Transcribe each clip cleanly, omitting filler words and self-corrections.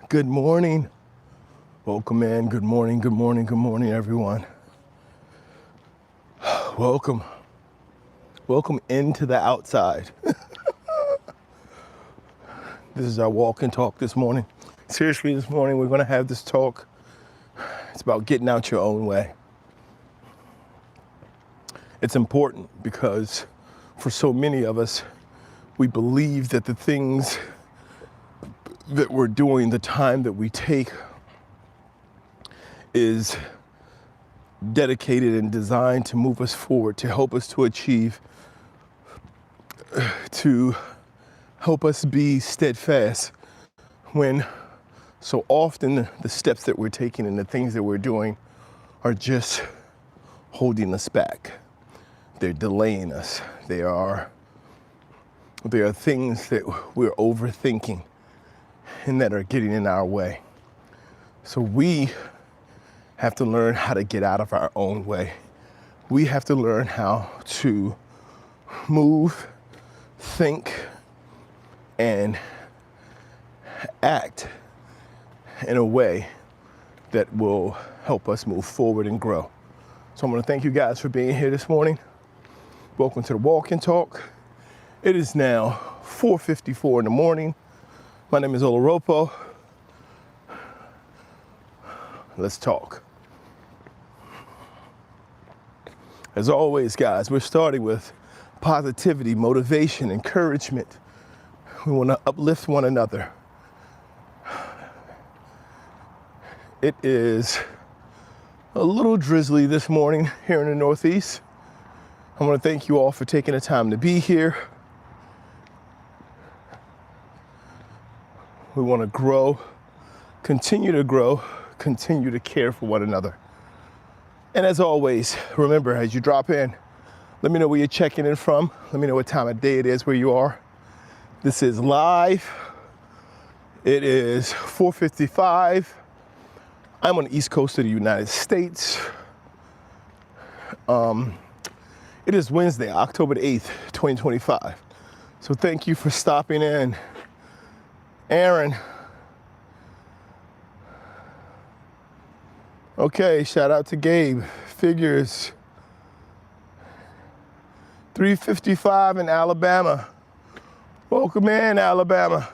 Good morning. Welcome in. Good morning, good morning, good morning, everyone. Welcome. Welcome into the outside. This is our walk and talk this morning. Seriously, this morning we're going to have this talk. It's about getting out your own way. It's important because for so many of us, we believe that the things that we're doing, the time that we take, is dedicated and designed to move us forward, to help us to achieve, to help us be steadfast, when so often the steps that we're taking and the things that we're doing are just holding us back. They're delaying us. They are things that we're overthinking and that are getting in our way. So we have to learn how to get out of our own way. We have to learn how to move, think, and act in a way that will help us move forward and grow. So I'm going to thank you guys for being here this morning. Welcome to the Walk and Talk. It is now 4:54 in the morning. My name is Oluropo. Let's talk. As always, guys, we're starting with positivity, motivation, encouragement. We want to uplift one another. It is a little drizzly this morning here in the Northeast. I want to thank you all for taking the time to be here. We want to grow, continue to care for one another. And as always, remember, as you drop in, let me know where you're checking in from. Let me know what time of day it is where you are. This is live. It is 4:55. I'm on the East Coast of the United States. It is Wednesday, October the 8th, 2025. So thank you for stopping in. Aaron. Okay, shout out to Gabe. Figures. 3:55 in Alabama. Welcome in, Alabama.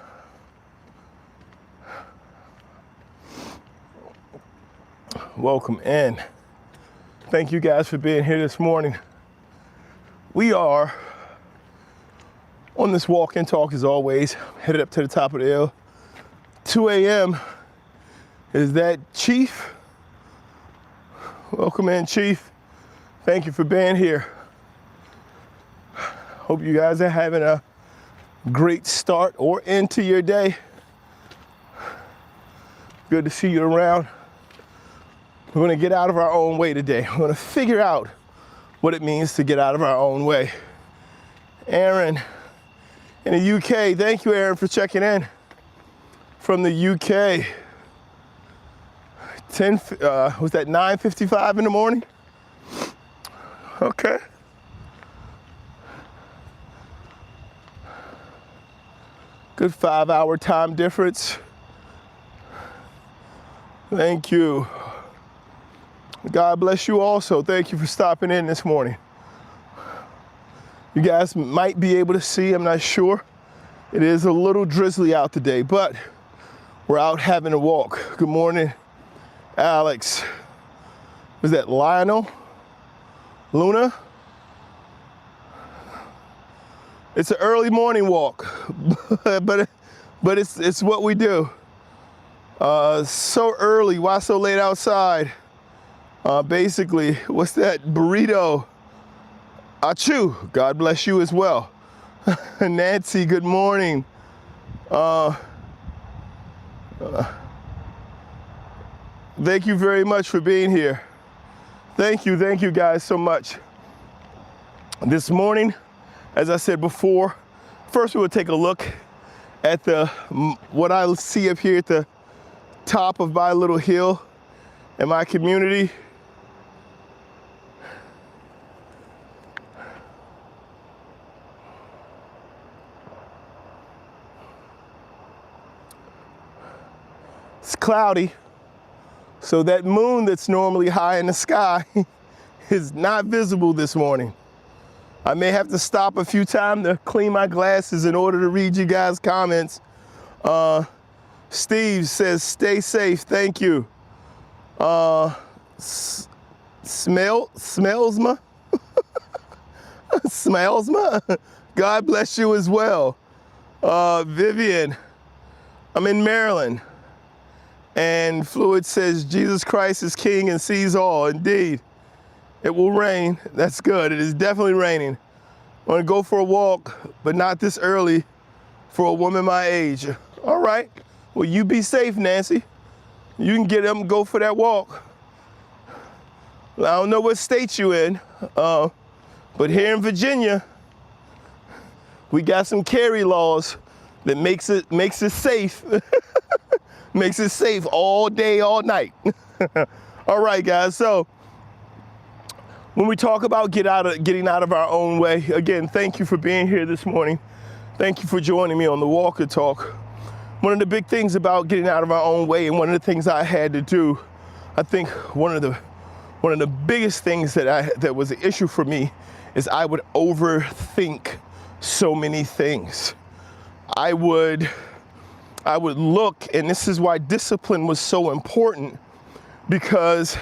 Welcome in. Thank you guys for being here this morning. We are on this walk and talk as always, headed up to the top of the hill. 2 a.m. Is that Chief? Welcome in, Chief. Thank you for being here. Hope you guys are having a great start or end to your day. Good to see you around. We're gonna get out of our own way today. We're gonna figure out what it means to get out of our own way. Aaron in the UK, thank you, Aaron, for checking in from the UK. Was that 9:55 in the morning? Okay. Good 5-hour time difference. Thank you. God bless you also. Thank you for stopping in this morning. You guys might be able to see, I'm not sure. It is a little drizzly out today, but we're out having a walk. Good morning, Alex. Was that Lionel? Luna? It's an early morning walk, but it's what we do. So early, why so late outside? Basically, what's that? Burrito. Achoo, God bless you as well. Nancy, good morning. Thank you very much for being here. Thank you guys so much. This morning, as I said before, first we will take a look at what I see up here at the top of my little hill in my community. It's cloudy, so that moon that's normally high in the sky is not visible this morning. I may have to stop a few times to clean my glasses in order to read you guys' comments. Steve says, stay safe, thank you. Smellsma? Smellsma? God bless you as well. Vivian, I'm in Maryland. And Fluid says, Jesus Christ is King and sees all. Indeed, it will rain. That's good. It is definitely raining. I want to go for a walk, but not this early for a woman my age. All right. Well, you be safe, Nancy. You can get up and go for that walk. I don't know what state you in, but here in Virginia, we got some carry laws that makes it safe. Makes it safe all day, all night. All right, guys. So when we talk about getting out of our own way, again, thank you for being here this morning. Thank you for joining me on the Walk and Talk. One of the big things about getting out of our own way, and one of the things I had to do, I think one of the biggest things that was an issue for me is I would overthink so many things. I would look, and this is why discipline was so important, because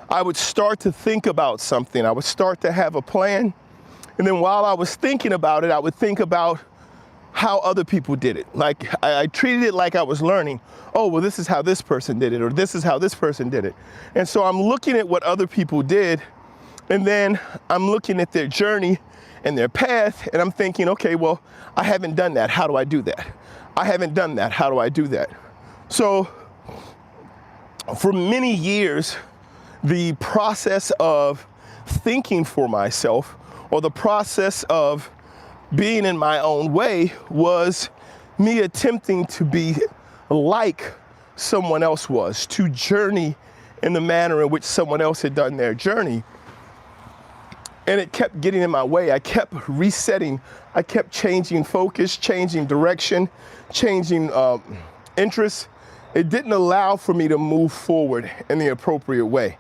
I would start to think about something. I would start to have a plan. And then while I was thinking about it, I would think about how other people did it. Like I treated it like I was learning. Oh, well, this is how this person did it, or this is how this person did it. And so I'm looking at what other people did, and then I'm looking at their journey and their path, and I'm thinking, okay, well, I haven't done that. How do I do that? I haven't done that. How do I do that? So for many years, the process of thinking for myself, or the process of being in my own way, was me attempting to be like someone else was, to journey in the manner in which someone else had done their journey. And it kept getting in my way. I kept resetting. I kept changing focus, changing direction, changing interests. It didn't allow for me to move forward in the appropriate way.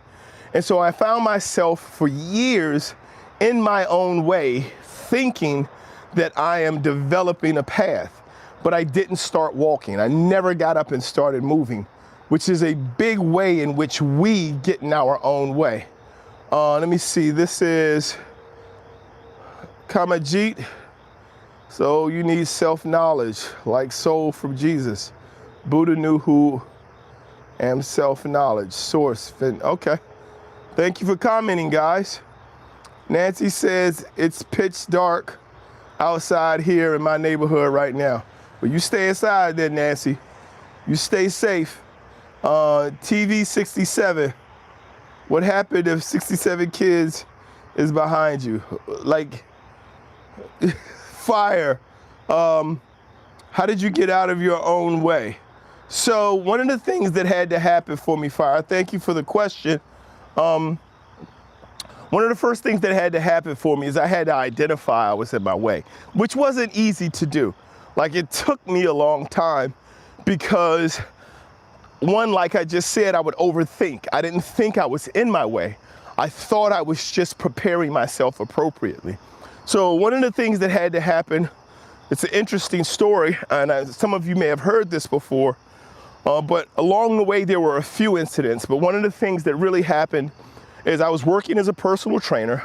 And so I found myself for years in my own way, thinking that I am developing a path, but I didn't start walking. I never got up and started moving, which is a big way in which we get in our own way. Let me see, this is Kamajit. So you need self-knowledge, like soul from Jesus. Buddha knew who am self-knowledge, source. Okay, thank you for commenting, guys. Nancy says it's pitch dark outside here in my neighborhood right now. But you stay inside then, Nancy. You stay safe. TV 67. What happened if 67 kids is behind you? Like, fire. How did you get out of your own way? So one of the things that had to happen for me, Fire, thank you for the question. One of the first things that had to happen for me is I had to identify I was in my way, which wasn't easy to do. Like, it took me a long time because, one, like I just said, I would overthink. I didn't think I was in my way. I thought I was just preparing myself appropriately. So one of the things that had to happen, it's an interesting story, and some of you may have heard this before, but along the way there were a few incidents. But one of the things that really happened is I was working as a personal trainer.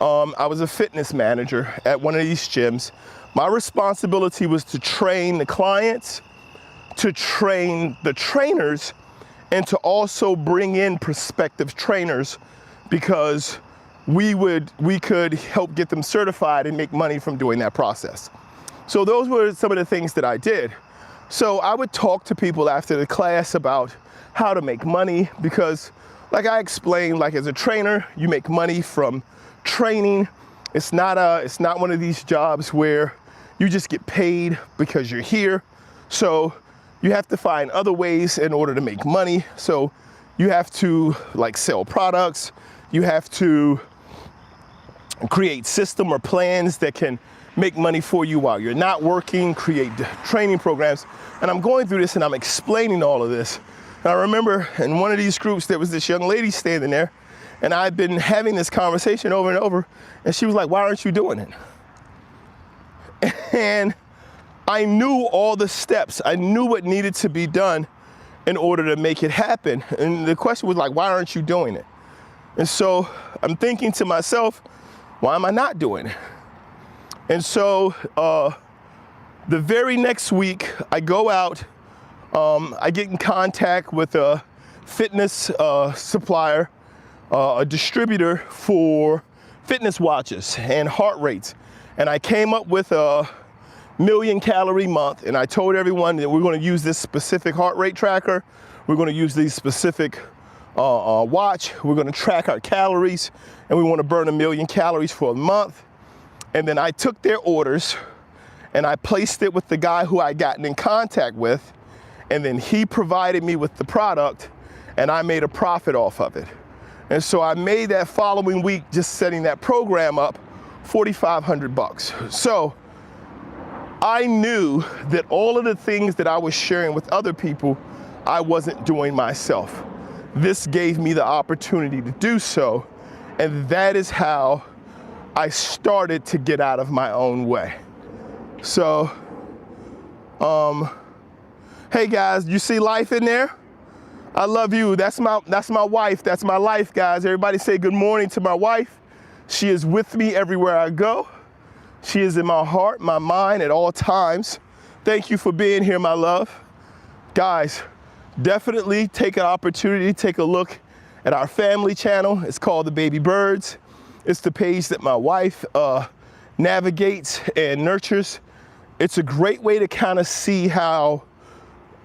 I was a fitness manager at one of these gyms. My responsibility was to train the clients, to train the trainers, and to also bring in prospective trainers, because we could help get them certified and make money from doing that process. So those were some of the things that I did. So I would talk to people after the class about how to make money, because like I explained, like as a trainer, you make money from training. It's not one of these jobs where you just get paid because you're here. So you have to find other ways in order to make money. So you have to like sell products. You have to create system or plans that can make money for you while you're not working, create training programs. And I'm going through this and I'm explaining all of this. And I remember in one of these groups, there was this young lady standing there, and I'd been having this conversation over and over, and she was like, why aren't you doing it? And I knew all the steps. I knew what needed to be done in order to make it happen. And the question was like, why aren't you doing it? And so I'm thinking to myself, why am I not doing it? And so the very next week, I go out, I get in contact with a fitness supplier, a distributor for fitness watches and heart rates. And I came up with a 1,000,000 calorie month, and I told everyone that we're going to use this specific heart rate tracker. We're going to use these specific watch. We're going to track our calories, and we want to burn 1,000,000 calories for a month. And then I took their orders and I placed it with the guy who I gotten in contact with, and then he provided me with the product, and I made a profit off of it. And so I made that following week, just setting that program up, $4,500. So I knew that all of the things that I was sharing with other people, I wasn't doing myself. This gave me the opportunity to do so, and that is how I started to get out of my own way. So, hey guys, you see life in there? I love you. That's my wife. That's my life, guys. Everybody say good morning to my wife. She is with me everywhere I go. She is in my heart, my mind at all times. Thank you for being here, my love. Guys, definitely take an opportunity, take a look at our family channel. It's called The Baby Birds. It's the page that my wife navigates and nurtures. It's a great way to kind of see how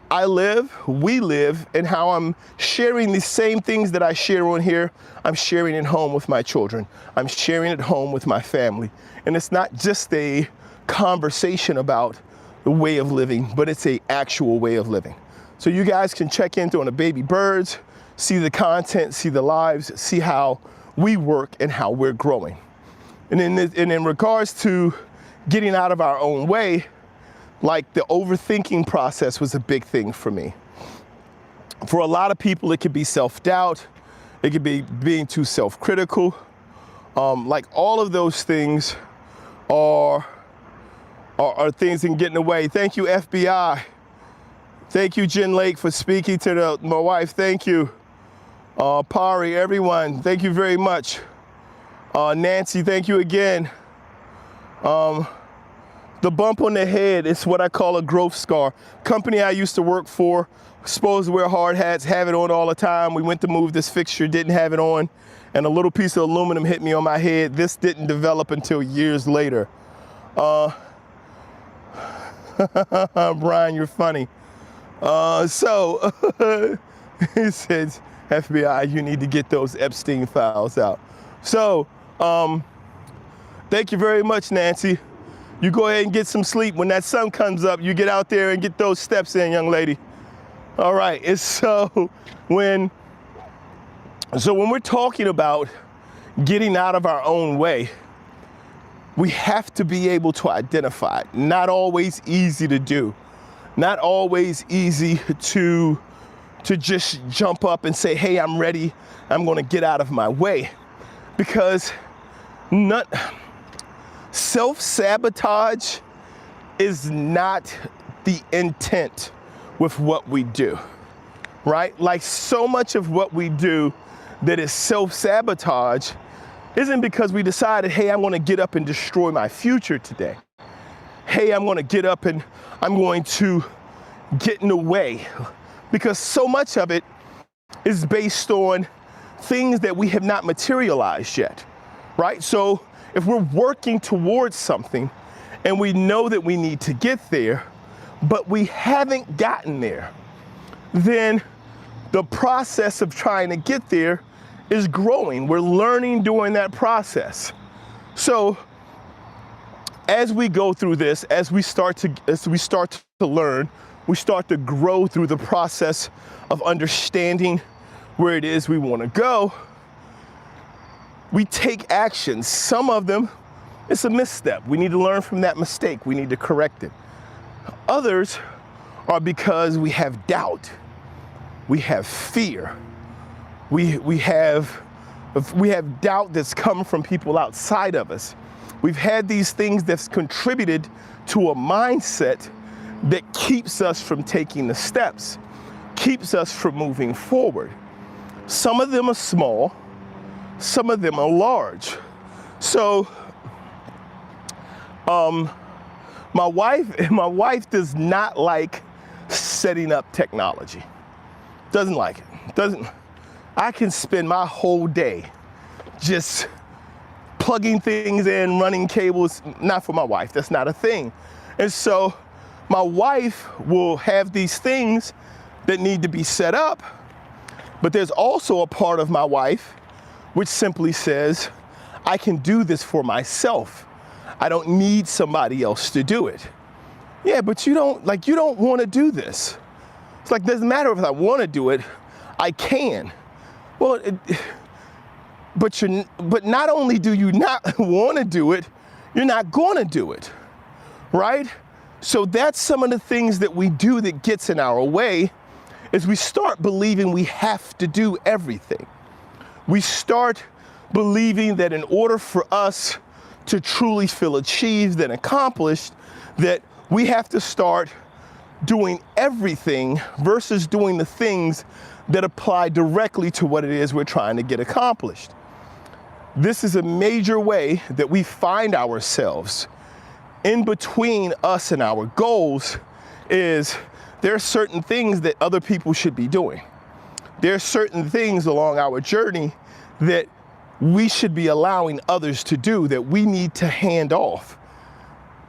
I live, we live, and how I'm sharing the same things that I share on here. I'm sharing at home with my children. I'm sharing at home with my family. And it's not just a conversation about the way of living, but it's an actual way of living. So you guys can check in on the Baby Birds, see the content, see the lives, see how we work and how we're growing. And in regards to getting out of our own way, like the overthinking process was a big thing for me. For a lot of people, it could be self-doubt. It could be being too self-critical. Like all of those things are things that can get in the way. Thank you, FBI. Thank you, Jen Lake, for speaking to my wife. Thank you. Pari, everyone, thank you very much. Nancy, thank you again. The bump on the head is what I call a growth scar. Company I used to work for, supposed to wear hard hats, have it on all the time. We went to move this fixture, didn't have it on, and a little piece of aluminum hit me on my head. This didn't develop until years later. Brian, you're funny. So he says, FBI, you need to get those Epstein files out. So thank you very much, Nancy. You go ahead and get some sleep. When that sun comes up, you get out there and get those steps in, young lady. All right, and so when we're talking about getting out of our own way, we have to be able to identify it. Not always easy to do. Not always easy to just jump up and say, hey, I'm ready. I'm gonna get out of my way. Because self-sabotage is not the intent with what we do, right? Like so much of what we do that is self-sabotage isn't because we decided, hey, I'm gonna get up and destroy my future today. Hey, I'm gonna get up and I'm going to get in the way. Because so much of it is based on things that we have not materialized yet, right? So if we're working towards something and we know that we need to get there, but we haven't gotten there, then the process of trying to get there is growing. We're learning during that process. So as we go through this, as we start to learn, we start to grow through the process of understanding where it is we want to go. We take actions. Some of them It's a misstep. We need to learn from that mistake. We need to correct it. Others are because we have doubt. We have fear. We have doubt that's come from people outside of us. We've had these things that's contributed to a mindset that keeps us from taking the steps, keeps us from moving forward. Some of them are small, some of them are large. So, my wife does not like setting up technology. Doesn't like it. I can spend my whole day just plugging things in, running cables. Not for my wife, that's not a thing. And so my wife will have these things that need to be set up, but there's also a part of my wife which simply says, I can do this for myself. I don't need somebody else to do it. Yeah, but you don't want to do this. It's like, doesn't matter if I want to do it, I can. Well, but not only do you not want to do it, you're not going to do it, right? So that's some of the things that we do that gets in our way, is we start believing we have to do everything. We start believing that in order for us to truly feel achieved and accomplished, that we have to start doing everything versus doing the things that apply directly to what it is we're trying to get accomplished. This is a major way that we find ourselves in between us and our goals. Is there are certain things that other people should be doing. There are certain things along our journey that we should be allowing others to do, that we need to hand off.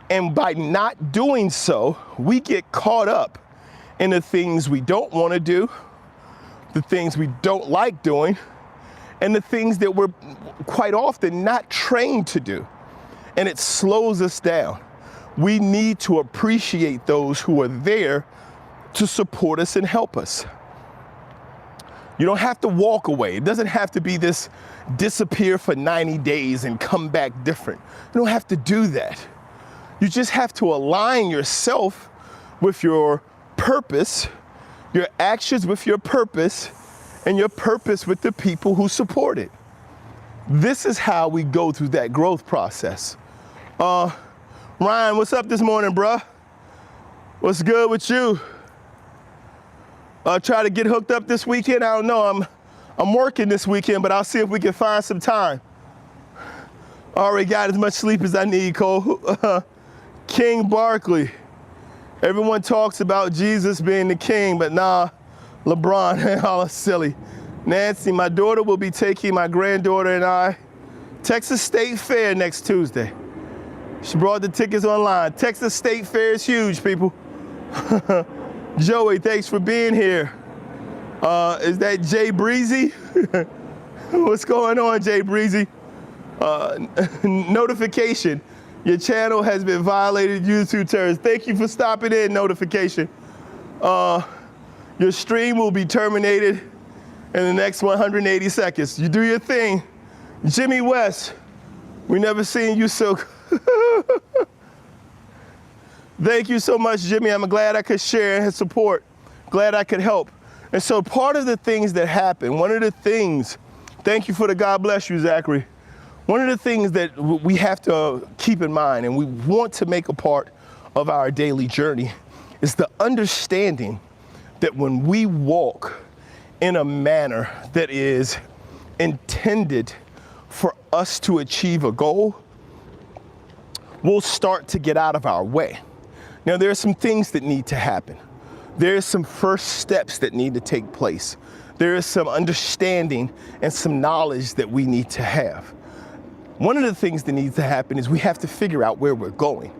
And by not doing so, we get caught up in the things we don't want to do, the things we don't like doing, and the things that we're quite often not trained to do. And it slows us down. We need to appreciate those who are there to support us and help us. You don't have to walk away. It doesn't have to be this disappear for 90 days and come back different. You don't have to do that. You just have to align yourself with your purpose, your actions with your purpose, and your purpose with the people who support it. This is how we go through that growth process. Ryan, what's up this morning, bruh? What's good with you? Try to get hooked up this weekend. I don't know. I'm working this weekend, but I'll see if we can find some time. Already got as much sleep as I need, Cole. King Barkley. Everyone talks about Jesus being the king, but nah, LeBron, all is silly. Nancy, my daughter will be taking my granddaughter and I Texas State Fair next Tuesday. She brought the tickets online. Texas State Fair is huge, people. Joey, thanks for being here. Is that Jay Breezy? What's going on, Jay Breezy? Notification. Your channel has been violated YouTube terms. Thank you for stopping in, notification. Your stream will be terminated in the next 180 seconds. You do your thing. Jimmy West, we never seen you so. Thank you so much, Jimmy. I'm glad I could share and support. Glad I could help. And so part of the things that happen, one of the things, thank you for the God bless you, Zachary. One of the things that we have to keep in mind and we want to make a part of our daily journey is the understanding that when we walk in a manner that is intended for us to achieve a goal, we'll start to get out of our way. Now, there are some things that need to happen. There are some first steps that need to take place. There is some understanding and some knowledge that we need to have. One of the things that needs to happen is we have to figure out where we're going.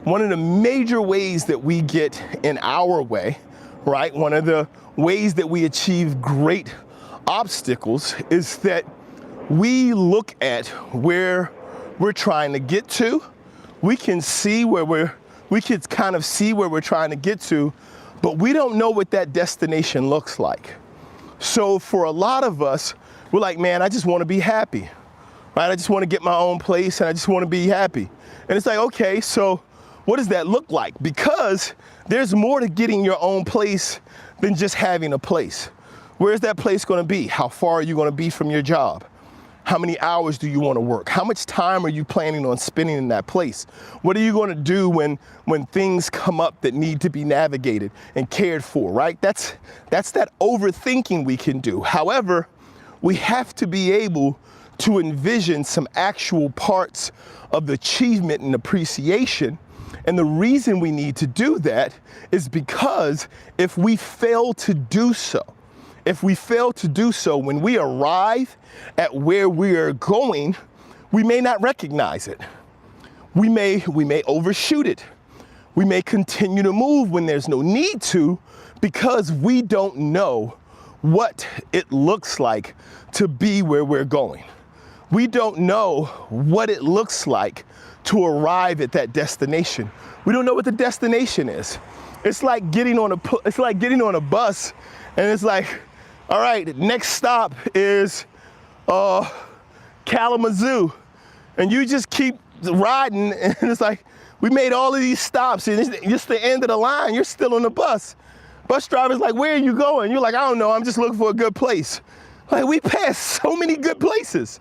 One of the major ways that we get in our way, right? One of the ways that we achieve great obstacles is that we look at where we're trying to get to. We can see we can kind of see where we're trying to get to, but we don't know what that destination looks like. So for a lot of us, we're like, man, I just want to be happy. right? I just want to get my own place and I just want to be happy. And it's like, okay, so what does that look like? Because there's more to getting your own place than just having a place. Where's that place going to be? How far are you going to be from your job? How many hours do you want to work? How much time are you planning on spending in that place? What are you going to do when things come up that need to be navigated and cared for, right? That's that overthinking we can do. However, we have to be able to envision some actual parts of the achievement and appreciation. And the reason we need to do that is because if we fail to do so, when we arrive at where we are going, we may not recognize it. We may overshoot it. We may continue to move when there's no need to, because we don't know what it looks like to be where we're going. We don't know what it looks like to arrive at that destination. We don't know what the destination is. It's like getting on a bus, and it's like, all right, next stop is Kalamazoo, and you just keep riding, and it's like, we made all of these stops, and it's just the end of the line. You're still on the bus. Bus driver's like, where are you going? You're like, I don't know, I'm just looking for a good place. Like, we passed so many good places.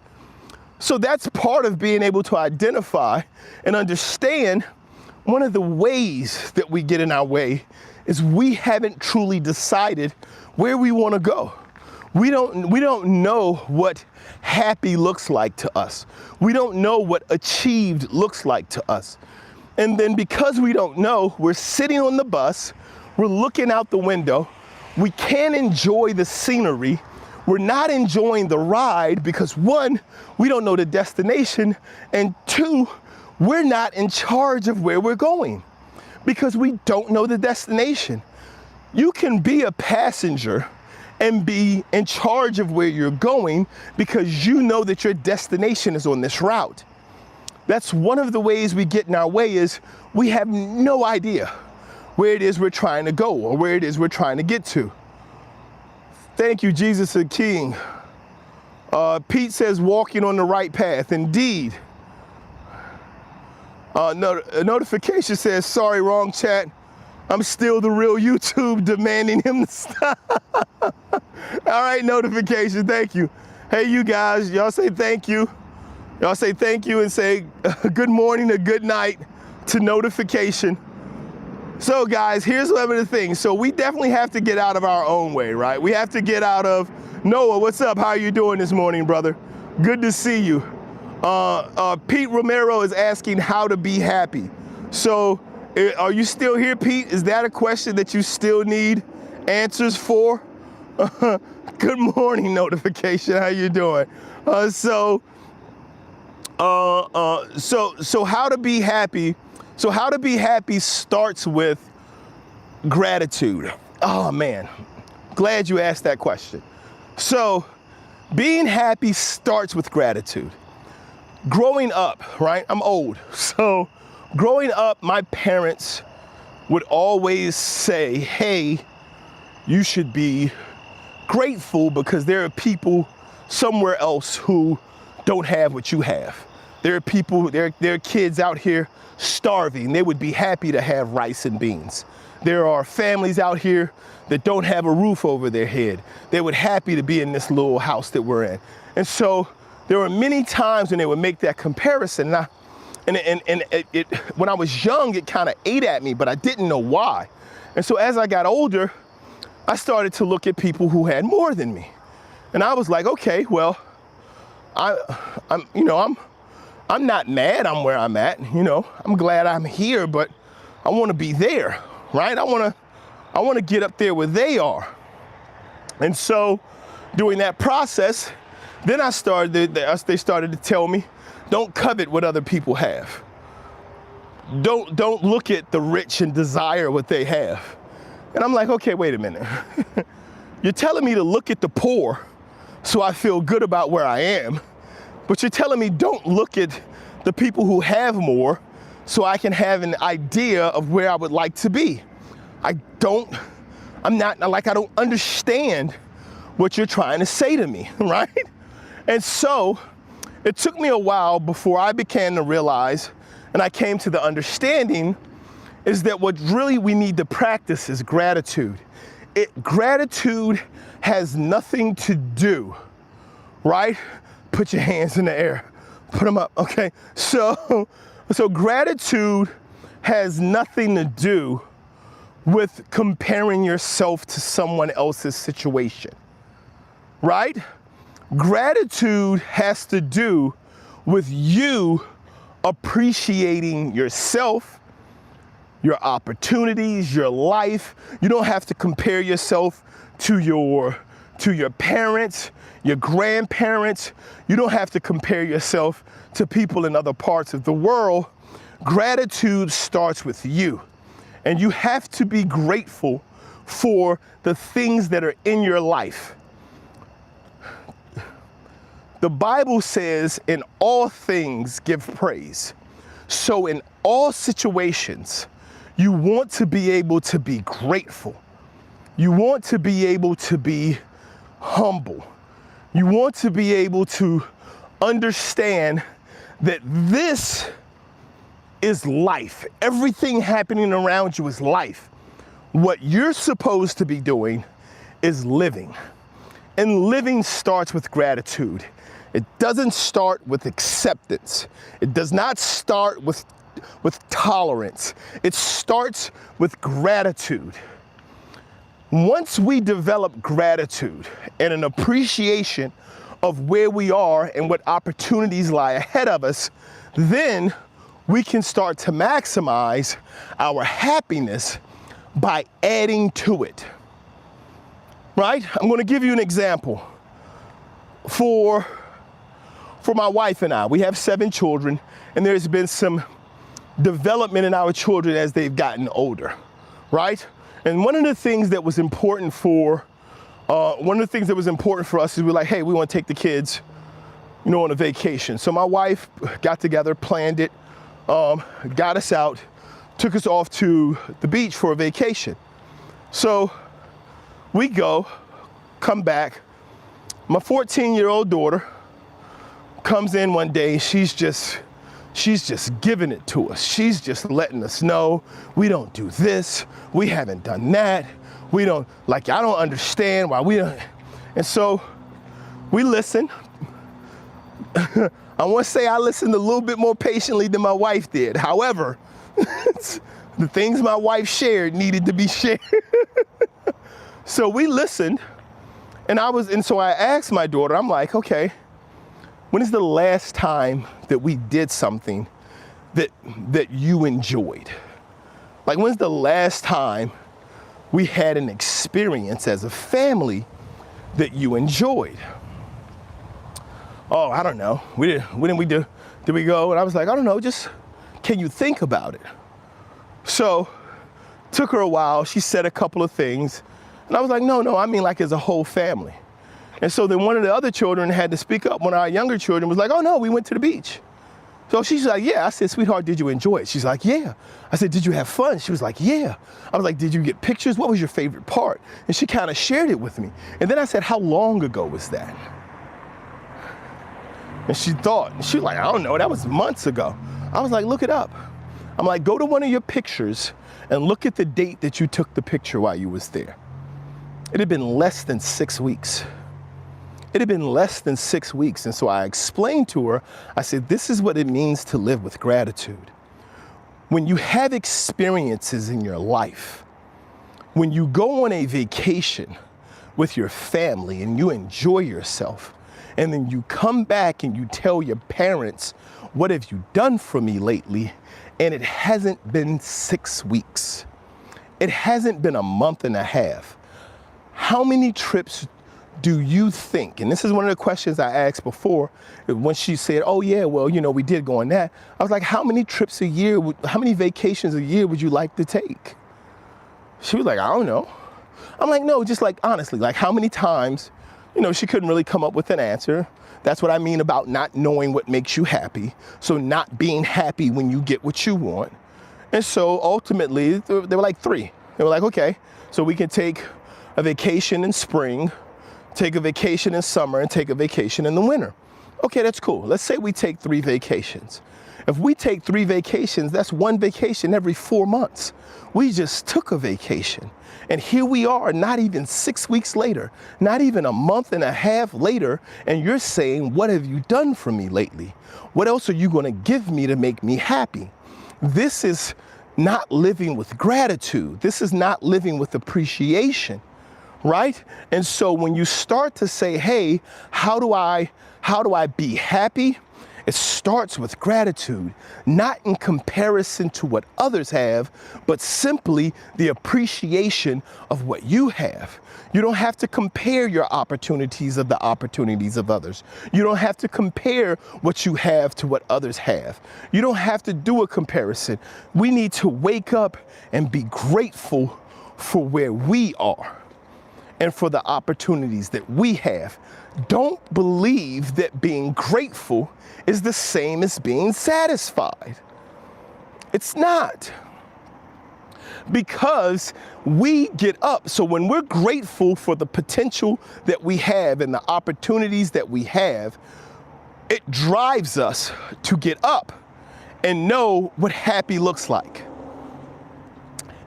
So that's part of being able to identify and understand. One of the ways that we get in our way is we haven't truly decided where we want to go. We don't know what happy looks like to us. We don't know what achieved looks like to us. And then because we don't know, we're sitting on the bus, we're looking out the window, we can't enjoy the scenery, we're not enjoying the ride because one, we don't know the destination, and two, we're not in charge of where we're going because we don't know the destination. You can be a passenger and be in charge of where you're going because you know that your destination is on this route. That's one of the ways we get in our way, is we have no idea where it is we're trying to go or where it is we're trying to get to. Thank you, Jesus the King. Pete says, walking on the right path. Indeed. A notification says, sorry, wrong chat. I'm still the real YouTube, demanding him to stop. All right, notification, thank you. Hey, you guys, y'all say thank you. Y'all say thank you and say good morning or good night to notification. So guys, here's one of the things. So we definitely have to get out of our own way, right? We have to get out of, Noah, what's up? How are you doing this morning, brother? Good to see you. Pete Romero is asking how to be happy. So are you still here, Pete? Is that a question that you still need answers for? Good morning, notification. How you doing? So how to be happy? So how to be happy starts with gratitude. Oh man, glad you asked that question. So being happy starts with gratitude. Growing up, right? I'm old. So growing up, my parents would always say, hey, you should be grateful because there are people somewhere else who don't have what you have. There are people, there are kids out here starving. They would be happy to have rice and beans. There are families out here that don't have a roof over their head. They would happy to be in this little house that we're in. And so there were many times when they would make that comparison. When I was young, it kind of ate at me, but I didn't know why. And so as I got older, I started to look at people who had more than me. And I was like, okay, well, I'm not mad I'm where I'm at, I'm glad I'm here, but I want to be there, right? I want to get up there where they are. And so during that process, then they started to tell me, don't covet what other people have. Don't look at the rich and desire what they have. And I'm like, okay, wait a minute. You're telling me to look at the poor so I feel good about where I am, but you're telling me don't look at the people who have more so I can have an idea of where I would like to be. I don't understand what you're trying to say to me, right? And so it took me a while before I began to realize, and I came to the understanding, is that what really we need to practice is gratitude. Gratitude has nothing to do, right? Put your hands in the air, put them up, okay? So gratitude has nothing to do with comparing yourself to someone else's situation, right? Gratitude has to do with you appreciating yourself, your opportunities, your life. You don't have to compare yourself to your parents, your grandparents. You don't have to compare yourself to people in other parts of the world. Gratitude starts with you. And you have to be grateful for the things that are in your life. The Bible says, in all things give praise. So in all situations, you want to be able to be grateful. You want to be able to be humble. You want to be able to understand that this is life. Everything happening around you is life. What you're supposed to be doing is living. And living starts with gratitude. It doesn't start with acceptance. It does not start with tolerance. It starts with gratitude. Once we develop gratitude and an appreciation of where we are and what opportunities lie ahead of us, then we can start to maximize our happiness by adding to it, right? I'm going to give you an example. For my wife and I, we have 7 children, and there's been some development in our children as they've gotten older, right? And one of the things that was important for us is we're like, hey, we want to take the kids, on a vacation. So my wife got together, planned it, got us out, took us off to the beach for a vacation. So we go, come back. My 14-year-old daughter comes in one day. She's just giving it to us. She's just letting us know we don't do this. We haven't done that. I don't understand why we don't. And so we listen. I want to say I listened a little bit more patiently than my wife did. However, the things my wife shared needed to be shared. So we listened, and so I asked my daughter, I'm like, okay, when is the last time that we did something that you enjoyed? Like, when's the last time we had an experience as a family that you enjoyed? Oh, I don't know. Did we go? And I was like, I don't know, just, can you think about it? So, took her a while. She said a couple of things. And I was like, no, I mean like as a whole family. And so then one of the other children had to speak up. One of our younger children was like, oh no, we went to the beach. So she's like, yeah. I said, sweetheart, did you enjoy it? She's like, yeah. I said, did you have fun? She was like, yeah. I was like, did you get pictures? What was your favorite part? And she kind of shared it with me. And then I said, how long ago was that? And she thought, she was like, I don't know, that was months ago. I was like, look it up. I'm like, go to one of your pictures and look at the date that you took the picture while you was there. It had been less than 6 weeks. It had been less than 6 weeks. And so I explained to her, I said, this is what it means to live with gratitude. When you have experiences in your life, when you go on a vacation with your family and you enjoy yourself, and then you come back and you tell your parents, what have you done for me lately? And it hasn't been 6 weeks. It hasn't been a month and a half. How many trips do you think, and this is one of the questions I asked before, when she said, oh yeah, well, we did go on that. I was like, how many trips a year, how many vacations a year would you like to take? She was like, I don't know. I'm like, no, just like honestly, like how many times? She couldn't really come up with an answer. That's what I mean about not knowing what makes you happy. So not being happy when you get what you want. And so ultimately, they were like 3. They were like, okay, so we can take a vacation in spring, take a vacation in summer, and take a vacation in the winter. Okay, that's cool. Let's say we take 3 vacations. If we take 3 vacations, that's 1 vacation every 4 months. We just took a vacation. And here we are, not even 6 weeks later, not even a month and a half later, and you're saying, what have you done for me lately? What else are you going to give me to make me happy? This is not living with gratitude. This is not living with appreciation, right? And so when you start to say, hey, how do I be happy? It starts with gratitude, not in comparison to what others have, but simply the appreciation of what you have. You don't have to compare your opportunities of the opportunities of others. You don't have to compare what you have to what others have. You don't have to do a comparison. We need to wake up and be grateful for where we are and for the opportunities that we have. Don't believe that being grateful is the same as being satisfied. It's not. Because we get up. So when we're grateful for the potential that we have and the opportunities that we have, it drives us to get up and know what happy looks like.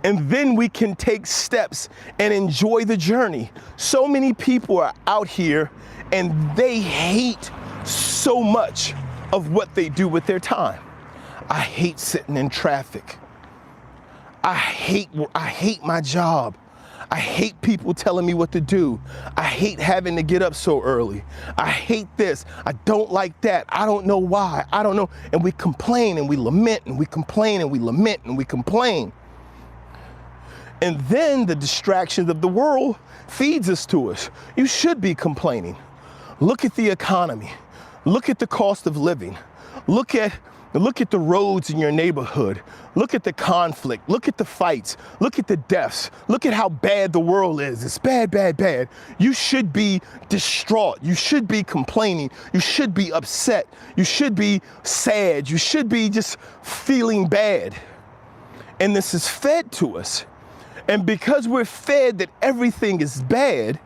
And then we can take steps and enjoy the journey. So many people are out here and they hate so much of what they do with their time. I hate sitting in traffic. I hate my job. I hate people telling me what to do. I hate having to get up so early. I hate this. I don't like that. I don't know why. I don't know. And we complain and we lament and we complain and we lament and we complain. And then the distractions of the world feeds us to us. You should be complaining. Look at the economy. Look at the cost of living. Look at the roads in your neighborhood. Look at the conflict. Look at the fights. Look at the deaths. Look at how bad the world is. It's bad, bad, bad. You should be distraught. You should be complaining. You should be upset. You should be sad. You should be just feeling bad. And this is fed to us. And because we're fed that everything is bad,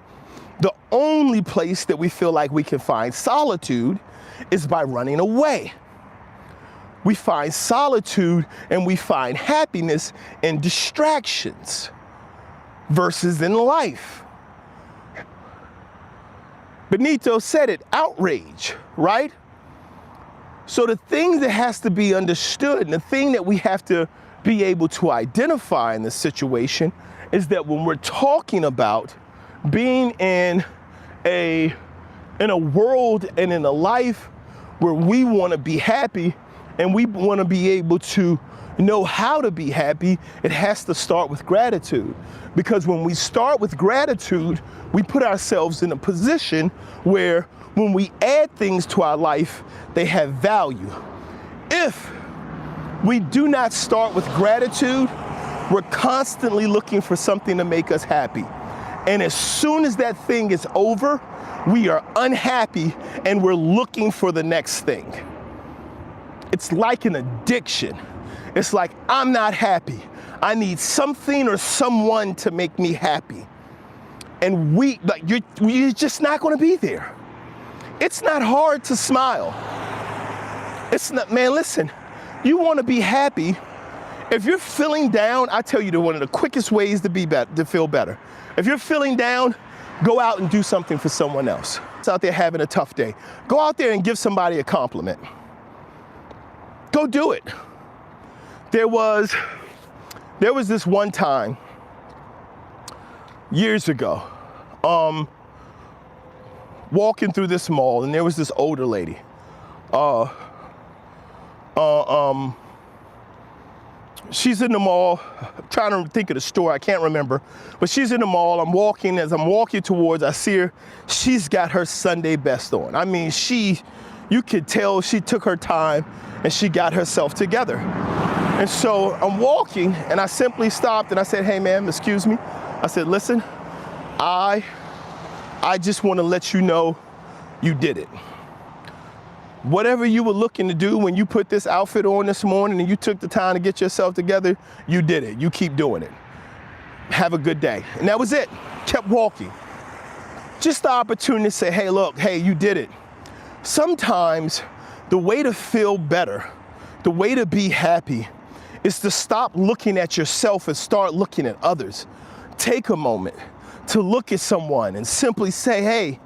the only place that we feel like we can find solitude is by running away. We find solitude and we find happiness in distractions versus in life. Benito said it, outrage, right? So the thing that has to be understood and the thing that we have to be able to identify in this situation is that when we're talking about being in a world and in a life where we want to be happy and we want to be able to know how to be happy, it has to start with gratitude. Because when we start with gratitude, we put ourselves in a position where when we add things to our life, they have value. If we do not start with gratitude, we're constantly looking for something to make us happy. And as soon as that thing is over, we are unhappy and we're looking for the next thing. It's like an addiction. It's like, I'm not happy. I need something or someone to make me happy. And you're just not going to be there. It's not hard to smile. It's not, man, listen. You want to be happy. If you're feeling down, I tell you one of the quickest ways to feel better. If you're feeling down, go out and do something for someone else. It's out there having a tough day. Go out there and give somebody a compliment. Go do it. There was this one time years ago, walking through this mall, and there was this older lady. She's in the mall. I'm trying to think of the store, I can't remember. But she's in the mall. As I'm walking towards, I see her. She's got her Sunday best on. I mean, you could tell she took her time and she got herself together. And so I'm walking and I simply stopped and I said, hey ma'am, excuse me. I said, listen, I just want to let you know you did it. Whatever you were looking to do when you put this outfit on this morning and you took the time to get yourself together, you did it. You keep doing it. Have a good day. And that was it. Kept walking. Just the opportunity to say, hey, look, hey, you did it. Sometimes the way to feel better, the way to be happy, is to stop looking at yourself and start looking at others. Take a moment to look at someone and simply say, hey,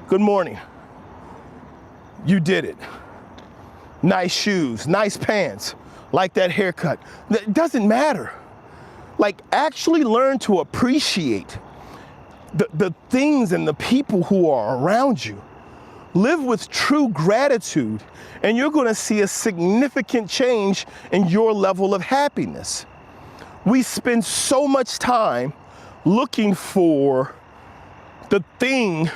good morning. You did it. Nice shoes, nice pants, like that haircut. It doesn't matter. Like, actually learn to appreciate the things and the people who are around you. Live with true gratitude, and you're going to see a significant change in your level of happiness. We spend so much time looking for the thing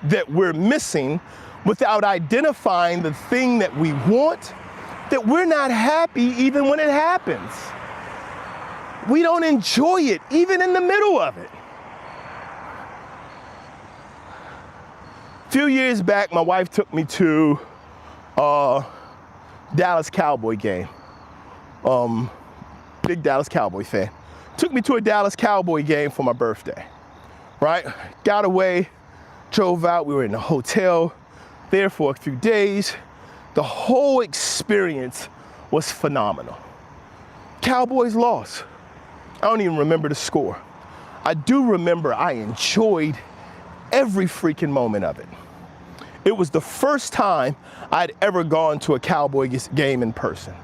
that we're missing without identifying the thing that we want, that we're not happy even when it happens. We don't enjoy it even in the middle of it. A few years back, my wife took me to a Dallas Cowboy game. Big Dallas Cowboy fan. Took me to a Dallas Cowboy game for my birthday, right? Got away, drove out, we were in a hotel there for a few days. The whole experience was phenomenal. Cowboys lost. I don't even remember the score. I do remember I enjoyed every freaking moment of it. It was the first time I'd ever gone to a Cowboys game in person.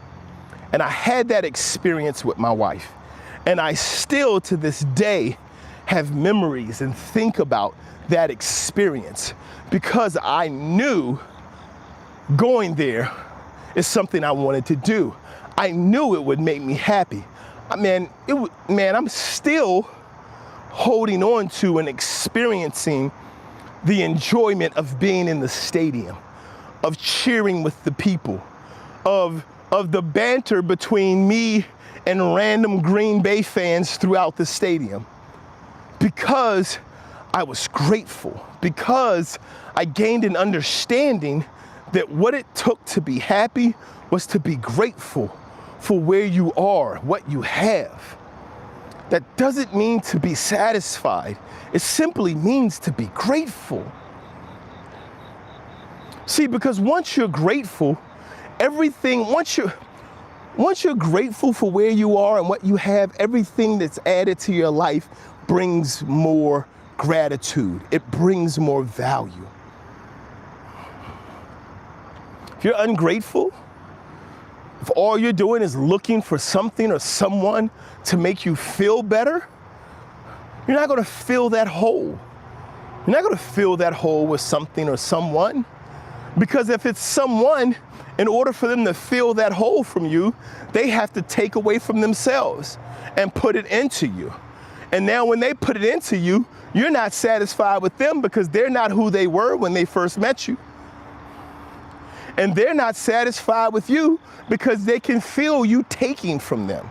And I had that experience with my wife. And I still, to this day, have memories and think about that experience because I knew going there is something I wanted to do. I knew it would make me happy. I'm still holding on to and experiencing the enjoyment of being in the stadium, of cheering with the people, of the banter between me and random Green Bay fans throughout the stadium. Because I was grateful, because I gained an understanding that what it took to be happy was to be grateful for where you are, what you have. That doesn't mean to be satisfied. It simply means to be grateful. See, because once you're grateful, once you're grateful for where you are and what you have, everything that's added to your life brings more gratitude. It brings more value. If you're ungrateful, if all you're doing is looking for something or someone to make you feel better, you're not going to fill that hole. You're not going to fill that hole with something or someone. Because if it's someone, in order for them to fill that hole from you, they have to take away from themselves and put it into you. And now when they put it into you, you're not satisfied with them because they're not who they were when they first met you. And they're not satisfied with you because they can feel you taking from them.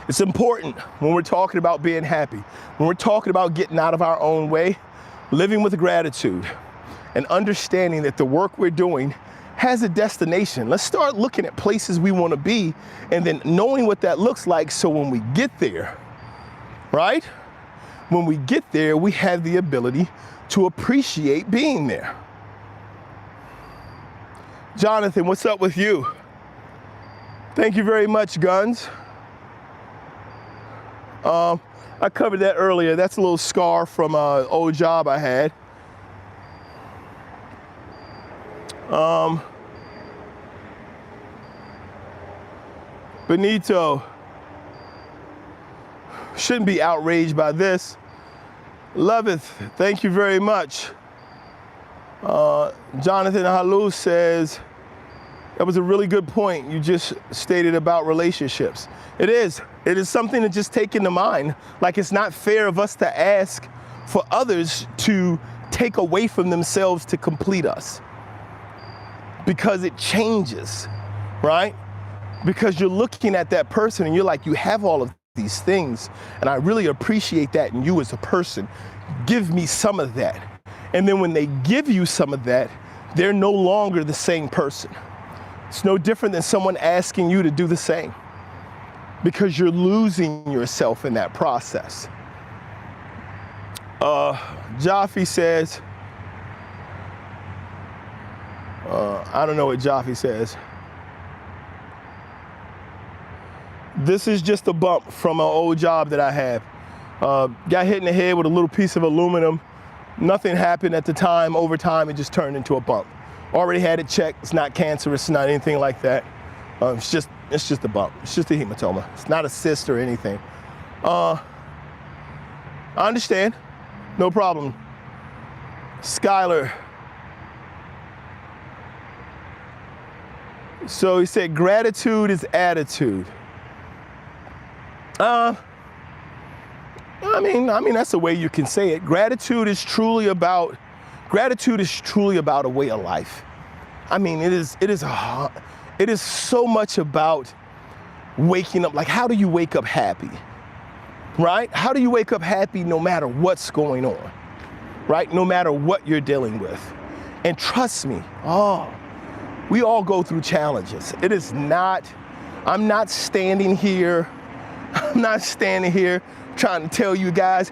It's important when we're talking about being happy, when we're talking about getting out of our own way, living with gratitude, and understanding that the work we're doing has a destination. Let's start looking at places we want to be and then knowing what that looks like so when we get there, right? When we get there, we have the ability to appreciate being there. Jonathan, what's up with you? Thank you very much, Guns. I covered that earlier. That's a little scar from an old job I had. Benito, shouldn't be outraged by this. Loveth, thank you very much. Jonathan Halou says, that was a really good point you just stated about relationships. It is something to just take into mind. Like, it's not fair of us to ask for others to take away from themselves to complete us. Because it changes, right? Because you're looking at that person and you're like, you have all of these things, and I really appreciate that in you as a person. Give me some of that. And then when they give you some of that, they're no longer the same person. It's no different than someone asking you to do the same, because you're losing yourself in that process. Jaffe says, I don't know what Jaffe says. This is just a bump from an old job that I had. Got hit in the head with a little piece of aluminum. Nothing happened at the time. Over time, it just turned into a bump. Already had it checked. It's not cancerous, not anything like that. It's just a bump. It's just a hematoma. It's not a cyst or anything. I understand. No problem. Skylar. So he said, gratitude is attitude. I mean, that's the way you can say it. Gratitude is truly about a way of life. I mean, it is so much about waking up. Like, how do you wake up happy, right? How do you wake up happy no matter what's going on, right? No matter what you're dealing with. And trust me, we all go through challenges. I'm not standing here trying to tell you guys,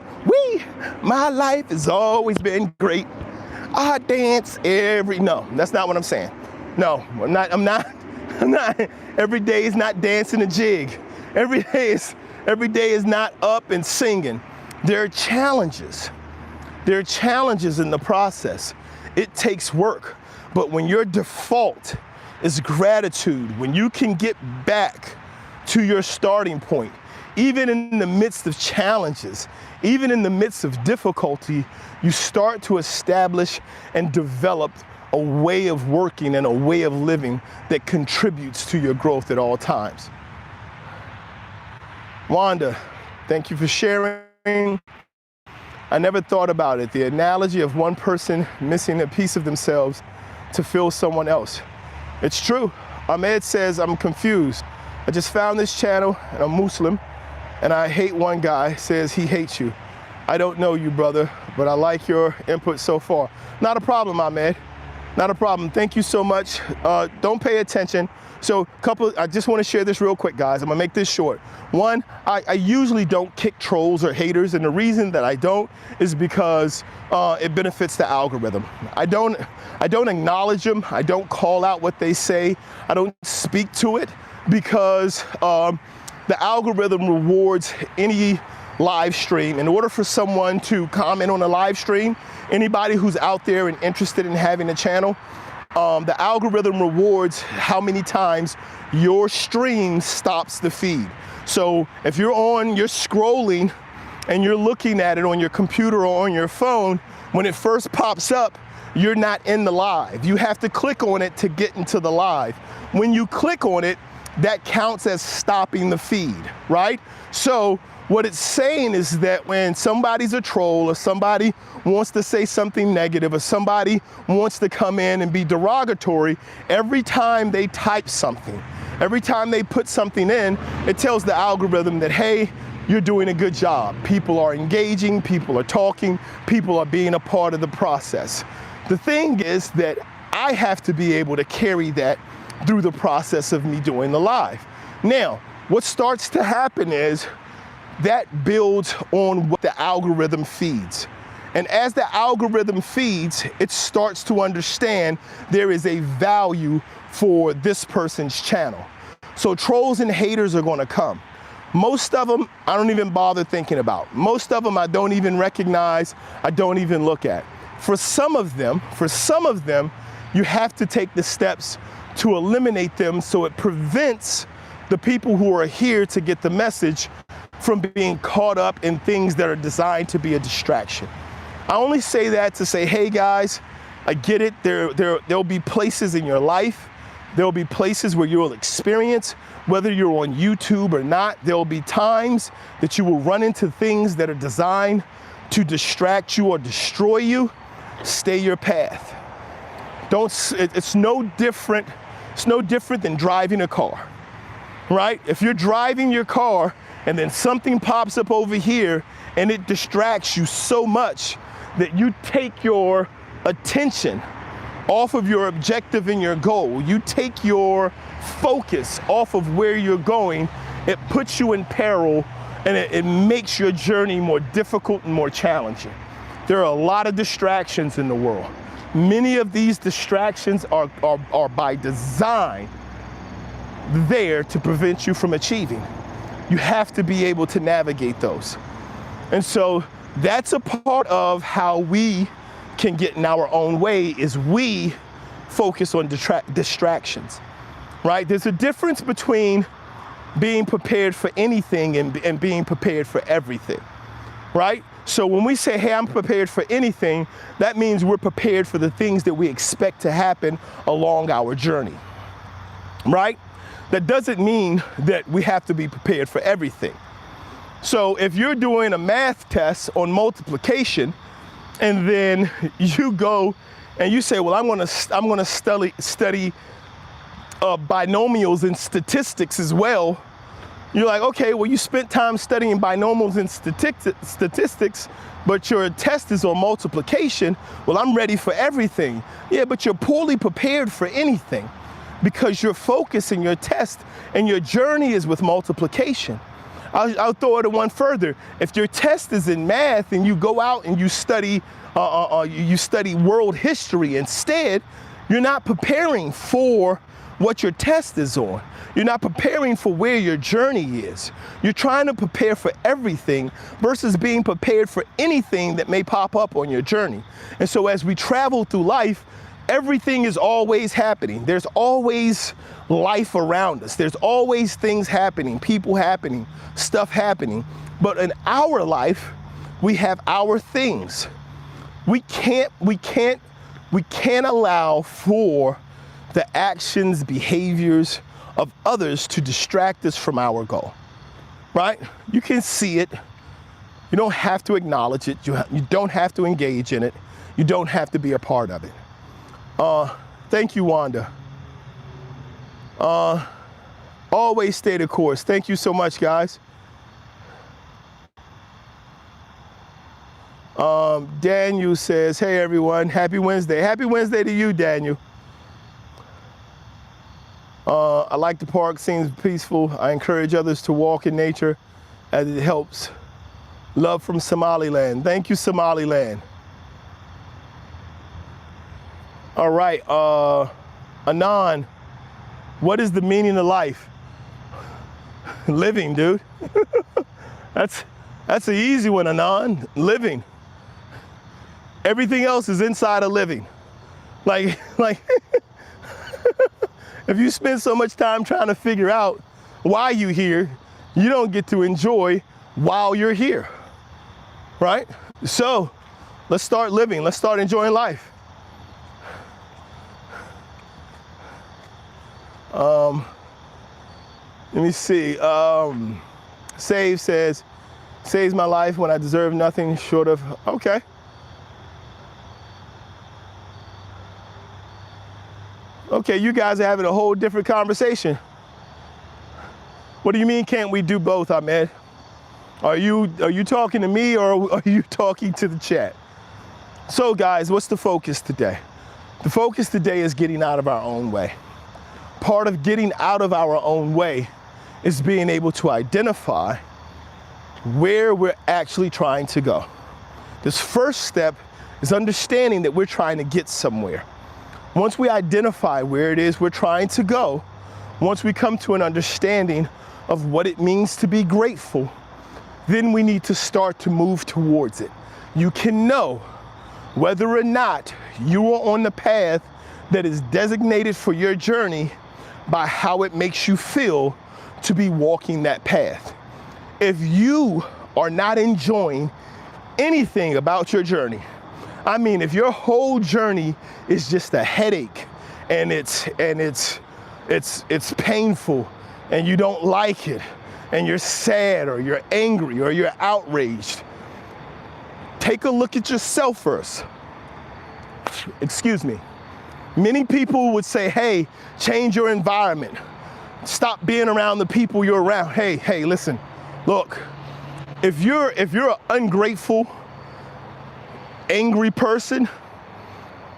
my life has always been great. I dance no, that's not what I'm saying. No, I'm not, every day is not dancing a jig. Every day is not up and singing. There are challenges. There are challenges in the process. It takes work. But when your default is gratitude, when you can get back to your starting point, even in the midst of challenges, even in the midst of difficulty, you start to establish and develop a way of working and a way of living that contributes to your growth at all times. Wanda, thank you for sharing. I never thought about it. The analogy of one person missing a piece of themselves to fill someone else. It's true. Ahmed says, I'm confused. I just found this channel and I'm Muslim and I hate one guy, says he hates you. I don't know you, brother, but I like your input so far. Not a problem, Ahmed. Not a problem. Thank you so much. Don't pay attention. So I just want to share this real quick, guys. I'm gonna make this short. One, I usually don't kick trolls or haters, and the reason that I don't is because it benefits the algorithm. I don't acknowledge them. I don't call out what they say. I don't speak to it because the algorithm rewards any live stream. In order for someone to comment on a live stream, anybody who's out there and interested in having a channel, the algorithm rewards how many times your stream stops the feed. So if you're scrolling and you're looking at it on your computer or on your phone, when it first pops up, you're not in the live. You have to click on it to get into the live. When you click on it, that counts as stopping the feed, right? So what it's saying is that when somebody's a troll or somebody wants to say something negative or somebody wants to come in and be derogatory, every time they type something, every time they put something in, it tells the algorithm that, hey, you're doing a good job. People are engaging, people are talking, people are being a part of the process. The thing is that I have to be able to carry that through the process of me doing the live. Now, what starts to happen is that builds on what the algorithm feeds. And as the algorithm feeds, it starts to understand there is a value for this person's channel. So trolls and haters are gonna come. Most of them, I don't even bother thinking about. Most of them I don't even recognize, I don't even look at. For some of them, you have to take the steps to eliminate them so it prevents the people who are here to get the message from being caught up in things that are designed to be a distraction. I only say that to say, hey guys, I get it. There'll be places in your life, there'll be places where you'll experience, whether you're on YouTube or not, there'll be times that you will run into things that are designed to distract you or destroy you. Stay your path. It's no different than driving a car, right? If you're driving your car and then something pops up over here and it distracts you so much that you take your attention off of your objective and your goal, you take your focus off of where you're going, it puts you in peril and it makes your journey more difficult and more challenging. There are a lot of distractions in the world. Many of these distractions are by design there to prevent you from achieving. You have to be able to navigate those. And so that's a part of how we can get in our own way, is we focus on distractions, right? There's a difference between being prepared for anything and being prepared for everything, right? So when we say, hey, I'm prepared for anything, that means we're prepared for the things that we expect to happen along our journey, right? That doesn't mean that we have to be prepared for everything. So if you're doing a math test on multiplication, and then you go and you say, well, I'm gonna study binomials and statistics as well. You're like, okay, well, you spent time studying binomials and statistics, but your test is on multiplication. Well, I'm ready for everything. Yeah, but you're poorly prepared for anything because your focus in your test and your journey is with multiplication. I'll throw it one further. If your test is in math and you go out and you study world history instead, you're not preparing for what your test is on. You're not preparing for where your journey is. You're trying to prepare for everything versus being prepared for anything that may pop up on your journey. And so as we travel through life, everything is always happening. There's always life around us. There's always things happening, people happening, stuff happening. But in our life, we have our things. We can't allow for the actions, behaviors of others to distract us from our goal, right? You can see it. You don't have to acknowledge it. You don't have to engage in it. You don't have to be a part of it. Thank you, Wanda. Always stay the course. Thank you so much, guys. Daniel says, hey, everyone, happy Wednesday. Happy Wednesday to you, Daniel. I like the park, seems peaceful. I encourage others to walk in nature as it helps. Love from Somaliland. Thank you, Somaliland. All right, Anon, what is the meaning of life? Living, dude. That's an easy one, Anon. Living. Everything else is inside of living. Like if you spend so much time trying to figure out why you're here, you don't get to enjoy while you're here, right? So let's start living. Let's start enjoying life. Let me see. Save says, saves my life when I deserve nothing short of, okay. Okay, you guys are having a whole different conversation. What do you mean, can't we do both, Ahmed? Are you talking to me or are you talking to the chat? So guys, what's the focus today? The focus today is getting out of our own way. Part of getting out of our own way is being able to identify where we're actually trying to go. This first step is understanding that we're trying to get somewhere. Once we identify where it is we're trying to go, once we come to an understanding of what it means to be grateful, then we need to start to move towards it. You can know whether or not you are on the path that is designated for your journey by how it makes you feel to be walking that path. If you are not enjoying anything about your journey, I mean, if your whole journey is just a headache and it's painful and you don't like it and you're sad or you're angry or you're outraged, take a look at yourself first. Excuse me. Many people would say, hey, change your environment. Stop being around the people you're around. Hey, listen, look, if you're an ungrateful, angry person,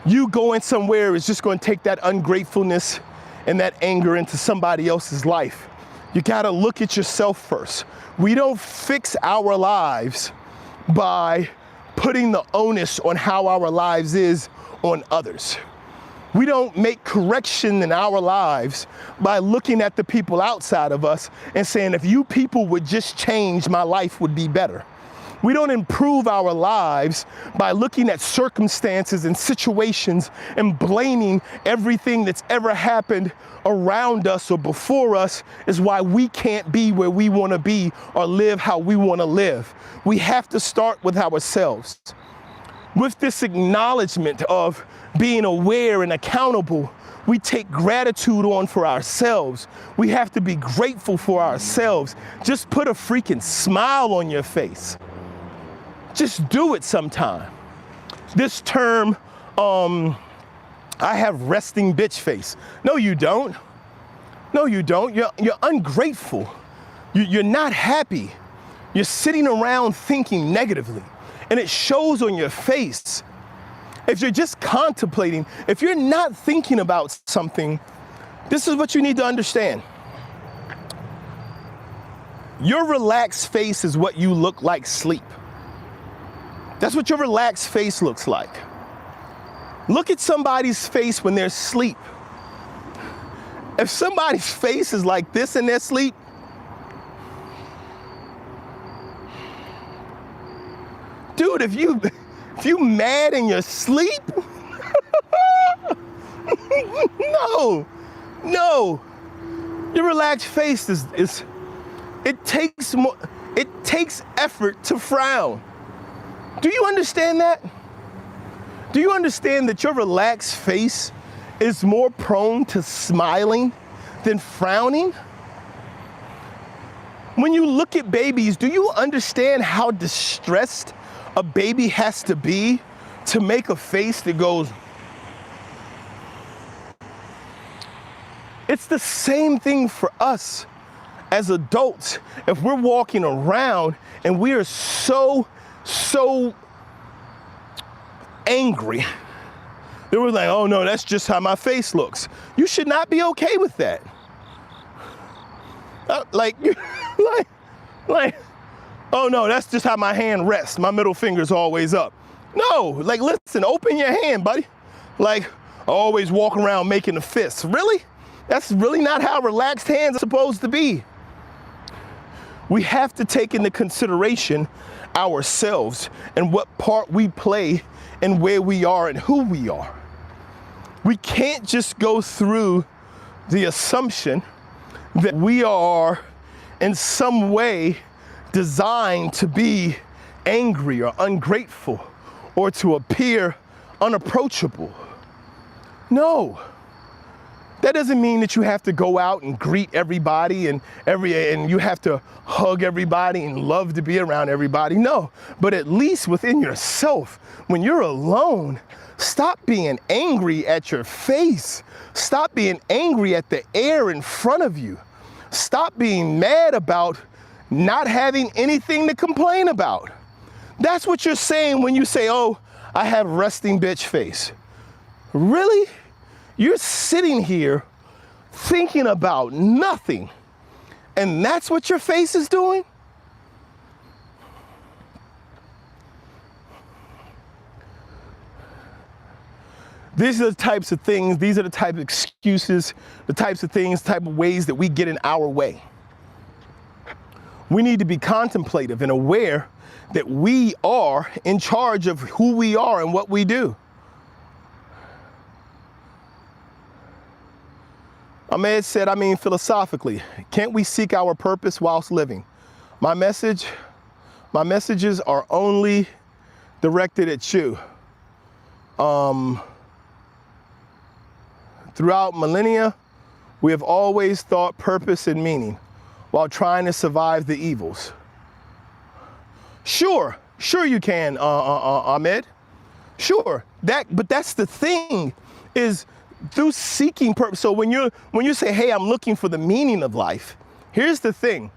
you going somewhere is just going to take that ungratefulness and that anger into somebody else's life. You got to look at yourself first. We don't fix our lives by putting the onus on how our lives is on others. We don't make correction in our lives by looking at the people outside of us and saying, if you people would just change, my life would be better. We don't improve our lives by looking at circumstances and situations and blaming everything that's ever happened around us or before us is why we can't be where we want to be or live how we want to live. We have to start with ourselves. With this acknowledgement of being aware and accountable, we take gratitude on for ourselves. We have to be grateful for ourselves. Just put a freaking smile on your face. Just do it sometime. This term, I have resting bitch face. No, you don't. No, you don't. You're ungrateful. You're not happy. You're sitting around thinking negatively, and it shows on your face. If you're just contemplating, if you're not thinking about something, this is what you need to understand. Your relaxed face is what you look like sleep. That's what your relaxed face looks like. Look at somebody's face when they're asleep. If somebody's face is like this in their sleep, dude, if you mad in your sleep, no. Your relaxed face is it takes effort to frown. Do you understand that? Do you understand that your relaxed face is more prone to smiling than frowning? When you look at babies, do you understand how distressed a baby has to be to make a face that goes? It's the same thing for us as adults. If we're walking around and we are so angry, they were like, oh no, that's just how my face looks. You should not be okay with that. Oh no, that's just how my hand rests. My middle finger's always up. No, listen, open your hand, buddy. I always walk around making a fist. Really? That's really not how relaxed hands are supposed to be. We have to take into consideration ourselves and what part we play and where we are and who we are. We can't just go through the assumption that we are in some way designed to be angry or ungrateful or to appear unapproachable. No. That doesn't mean that you have to go out and greet everybody and you have to hug everybody and love to be around everybody. No, but at least within yourself, when you're alone, stop being angry at your face. Stop being angry at the air in front of you. Stop being mad about not having anything to complain about. That's what you're saying when you say, oh, I have resting bitch face. Really? You're sitting here thinking about nothing, and that's what your face is doing? These are the types of things, these are the type of excuses, the types of things, type of ways that we get in our way. We need to be contemplative and aware that we are in charge of who we are and what we do. Ahmed said, philosophically, can't we seek our purpose whilst living? My messages are only directed at you. Throughout millennia, we have always thought purpose and meaning while trying to survive the evils. Sure you can, Ahmed. Sure, but that's the thing, is through seeking purpose. So when you say, hey, I'm looking for the meaning of life, here's the thing,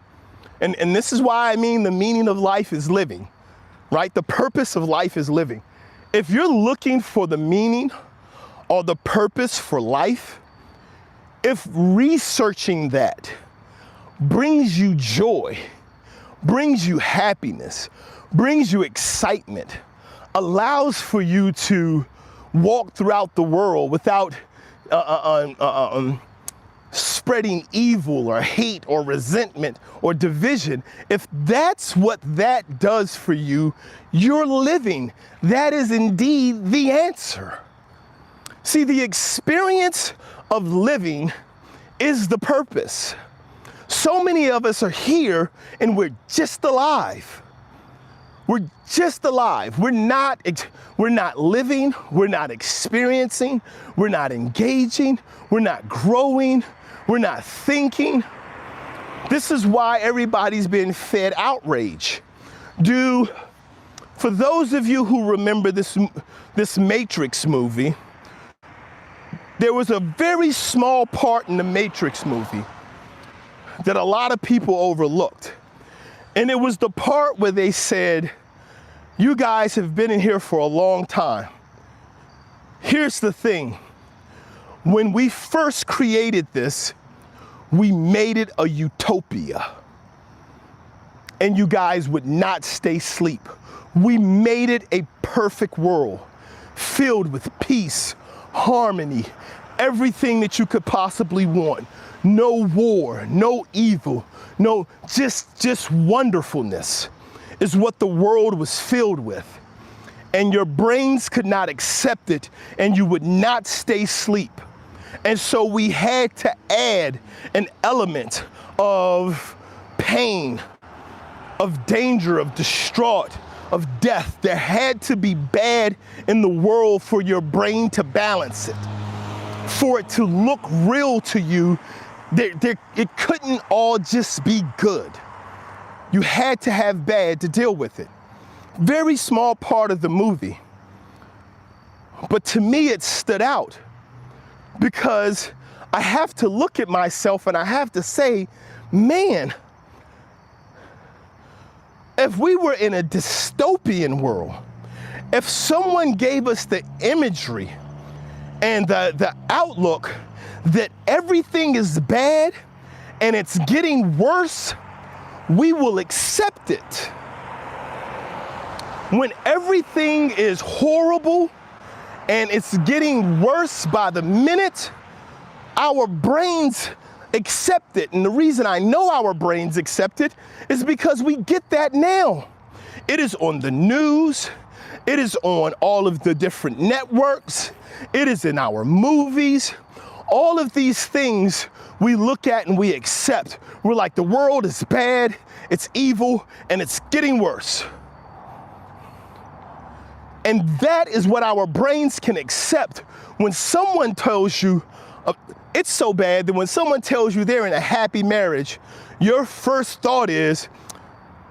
and this is why I mean the meaning of life is living, right? The purpose of life is living. If you're looking for the meaning or the purpose for life, if researching that brings you joy, brings you happiness, brings you excitement, allows for you to walk throughout the world without spreading evil or hate or resentment or division, if that's what that does for you, you're living. That is indeed the answer. See, the experience of living is the purpose. So many of us are here and we're just alive. We're just alive. We're not living, we're not experiencing, we're not engaging, we're not growing, we're not thinking. This is why everybody's been fed outrage. For those of you who remember this Matrix movie, there was a very small part in the Matrix movie that a lot of people overlooked. And it was the part where they said, you guys have been in here for a long time. Here's the thing. When we first created this, we made it a utopia. And you guys would not stay asleep. We made it a perfect world, filled with peace, harmony, everything that you could possibly want. No war, no evil, no, just wonderfulness is what the world was filled with. And your brains could not accept it, and you would not stay asleep. And so we had to add an element of pain, of danger, of distraught, of death. There had to be bad in the world for your brain to balance it, for it to look real to you. It couldn't all just be good. You had to have bad to deal with it. Very small part of the movie. But to me, it stood out because I have to look at myself and I have to say, man, if we were in a dystopian world, if someone gave us the imagery and the outlook that everything is bad and it's getting worse, we will accept it. When everything is horrible and it's getting worse by the minute, our brains accept it. And the reason I know our brains accept it is because we get that now. It is on the news. It is on all of the different networks. It is in our movies. All of these things we look at and we accept. We're like, the world is bad, it's evil, and it's getting worse. And that is what our brains can accept. When someone tells you, it's so bad that when someone tells you they're in a happy marriage, your first thought is,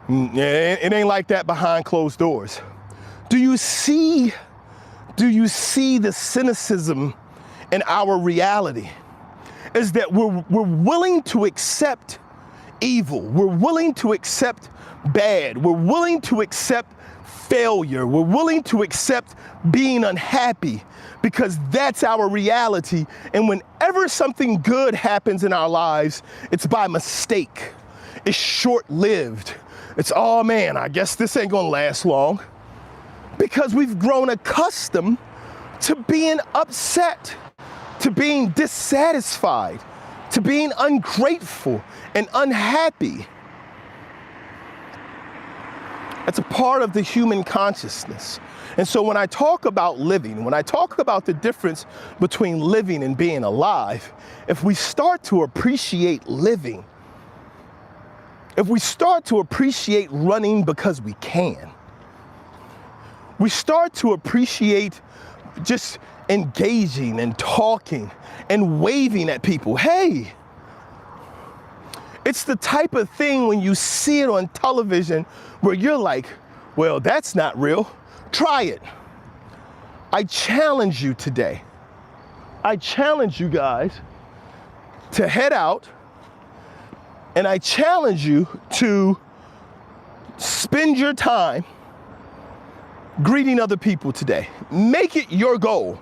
it ain't like that behind closed doors. Do you see the cynicism in our reality? Is that we're willing to accept evil. We're willing to accept bad. We're willing to accept failure. We're willing to accept being unhappy because that's our reality. And whenever something good happens in our lives, it's by mistake. It's short-lived. It's, oh man, I guess this ain't gonna last long. Because we've grown accustomed to being upset, to being dissatisfied, to being ungrateful and unhappy. That's a part of the human consciousness. And so when I talk about living, when I talk about the difference between living and being alive, if we start to appreciate living, if we start to appreciate running because we can, we start to appreciate just engaging and talking and waving at people. Hey, it's the type of thing when you see it on television where you're like, well, that's not real. Try it. I challenge you today. I challenge you guys to head out, and I challenge you to spend your time greeting other people today. Make it your goal.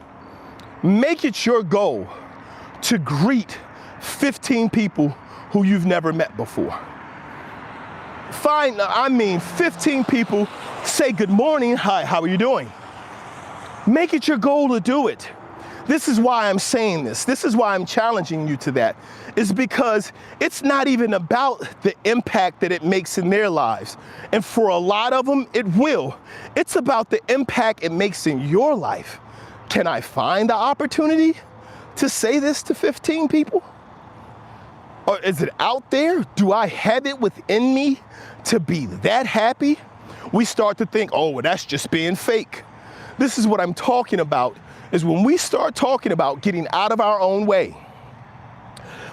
Make it your goal to greet 15 people who you've never met before. Find, 15 people, say good morning, hi, how are you doing? Make it your goal to do it. This is why I'm saying this. This is why I'm challenging you to that. Is because it's not even about the impact that it makes in their lives. And for a lot of them, it will. It's about the impact it makes in your life. Can I find the opportunity to say this to 15 people? Or is it out there? Do I have it within me to be that happy? We start to think, oh, well, that's just being fake. This is what I'm talking about, is when we start talking about getting out of our own way.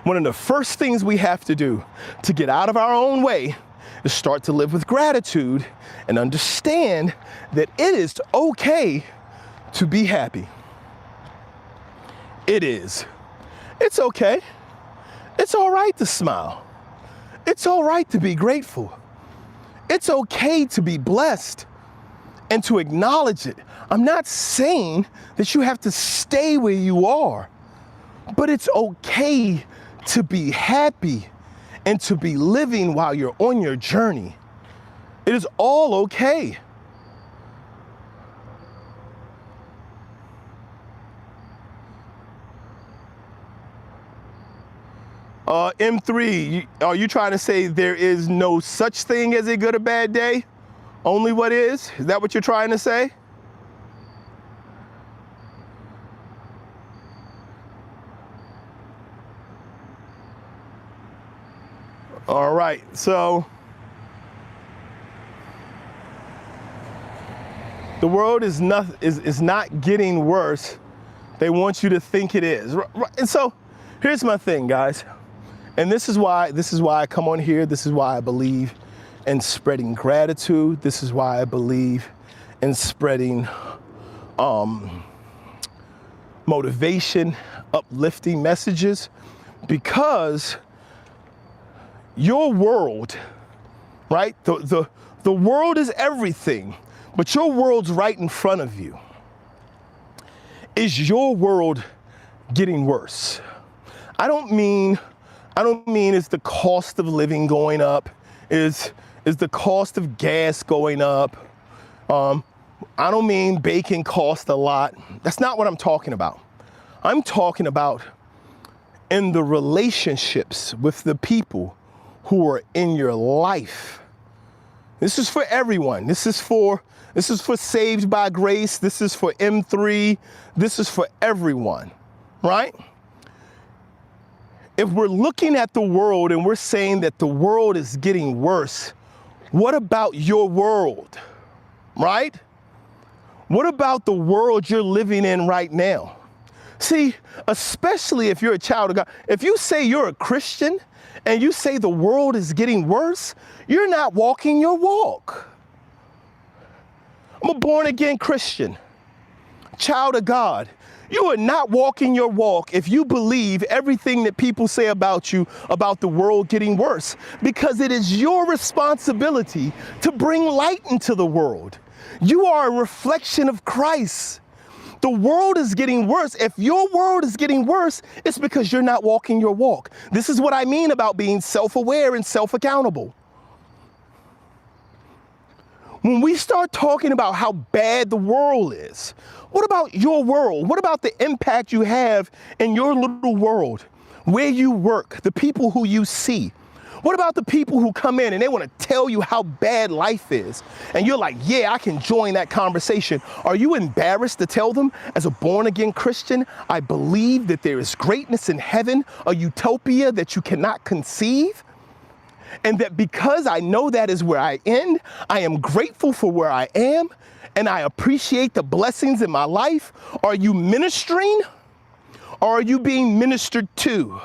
One of the first things we have to do to get out of our own way is start to live with gratitude and understand that it is okay to be happy. It is. It's okay. It's all right to smile. It's all right to be grateful. It's okay to be blessed and to acknowledge it. I'm not saying that you have to stay where you are, but it's okay to be happy and to be living while you're on your journey. It is all okay. M3, are you trying to say there is no such thing as a good or bad day? Only what is? Is that what you're trying to say? All right, so the world is not getting worse. They want you to think it is. And so here's my thing, guys. And this is why I come on here. This is why I believe in spreading gratitude. This is why I believe in spreading motivation, uplifting messages, because your world, right? The world is everything, but your world's right in front of you. Is your world getting worse? I don't mean is the cost of living going up? Is the cost of gas going up? I don't mean bacon costs a lot. That's not what I'm talking about. I'm talking about in the relationships with the people who are in your life. This is for everyone. This is for Saved by Grace. This is for M3. This is for everyone, right? If we're looking at the world and we're saying that the world is getting worse, what about your world, right? What about the world you're living in right now? See, especially if you're a child of God, if you say you're a Christian and you say the world is getting worse, you're not walking your walk. I'm a born again Christian, child of God. You are not walking your walk if you believe everything that people say about you, about the world getting worse, because it is your responsibility to bring light into the world. You are a reflection of Christ. The world is getting worse. If your world is getting worse, it's because you're not walking your walk. This is what I mean about being self-aware and self-accountable. When we start talking about how bad the world is, what about your world? What about the impact you have in your little world, where you work, the people who you see? What about the people who come in and they want to tell you how bad life is? And you're like, yeah, I can join that conversation. Are you embarrassed to tell them, as a born-again Christian, I believe that there is greatness in heaven, a utopia that you cannot conceive? And that because I know that is where I end, I am grateful for where I am, and I appreciate the blessings in my life. Are you ministering, or are you being ministered to?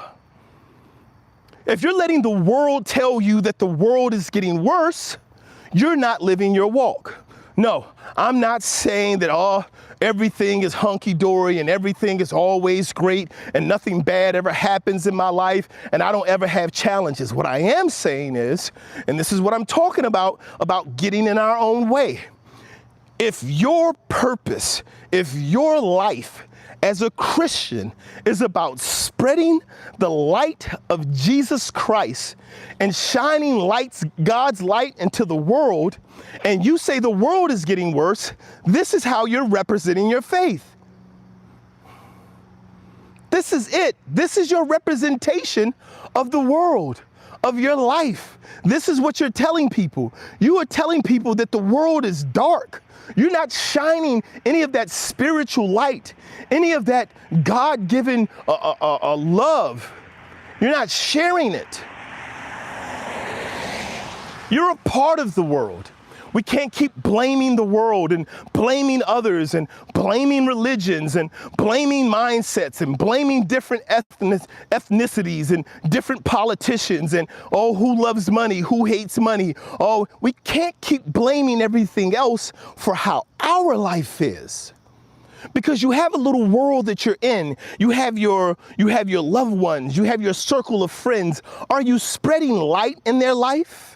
If you're letting the world tell you that the world is getting worse, you're not living your walk. No, I'm not saying that everything is hunky-dory and everything is always great and nothing bad ever happens in my life and I don't ever have challenges. What I am saying is, and this is what I'm talking about getting in our own way. If your purpose, if your life as a Christian is about spreading the light of Jesus Christ and shining God's light into the world, and you say the world is getting worse, this is how you're representing your faith. This is it. This is your representation of the world, of your life. This is what you're telling people. You are telling people that the world is dark. You're not shining any of that spiritual light, any of that God-given love. You're not sharing it. You're a part of the world. We can't keep blaming the world and blaming others and blaming religions and blaming mindsets and blaming different ethnicities and different politicians and, oh, who loves money, who hates money. Oh, we can't keep blaming everything else for how our life is. Because you have a little world that you're in. You have your loved ones. You have your circle of friends. Are you spreading light in their life?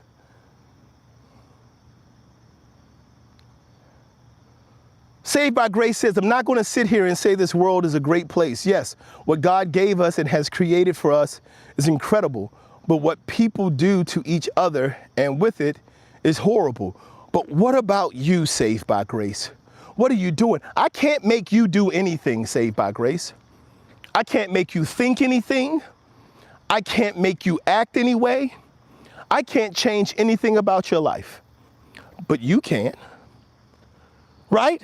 Saved by Grace says, I'm not going to sit here and say this world is a great place. Yes, what God gave us and has created for us is incredible. But what people do to each other and with it is horrible. But what about you, Saved by Grace? What are you doing? I can't make you do anything, Saved by Grace. I can't make you think anything. I can't make you act any way. I can't change anything about your life. But you can, right?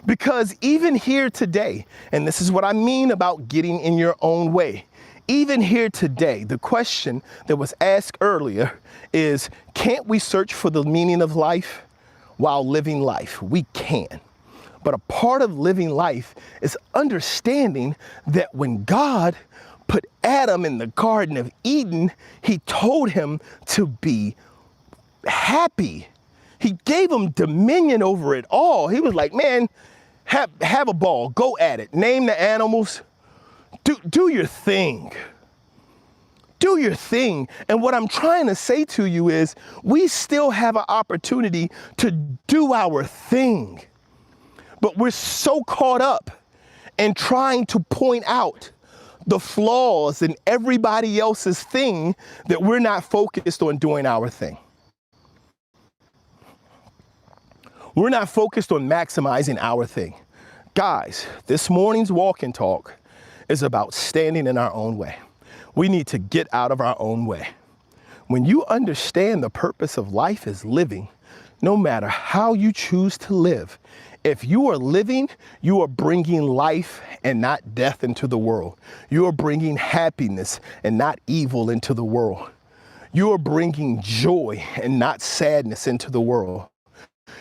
Because even here today, and this is what I mean about getting in your own way, even here today, the question that was asked earlier is, can't we search for the meaning of life while living life? We can. But a part of living life is understanding that when God put Adam in the Garden of Eden, he told him to be happy. He gave him dominion over it all. He was like, man, have a ball, go at it. Name the animals, do your thing. Do your thing. And what I'm trying to say to you is we still have an opportunity to do our thing. But we're so caught up in trying to point out the flaws in everybody else's thing that we're not focused on doing our thing. We're not focused on maximizing our thing. Guys, this morning's walk and talk is about standing in our own way. We need to get out of our own way. When you understand the purpose of life is living, no matter how you choose to live, if you are living, you are bringing life and not death into the world. You are bringing happiness and not evil into the world. You are bringing joy and not sadness into the world.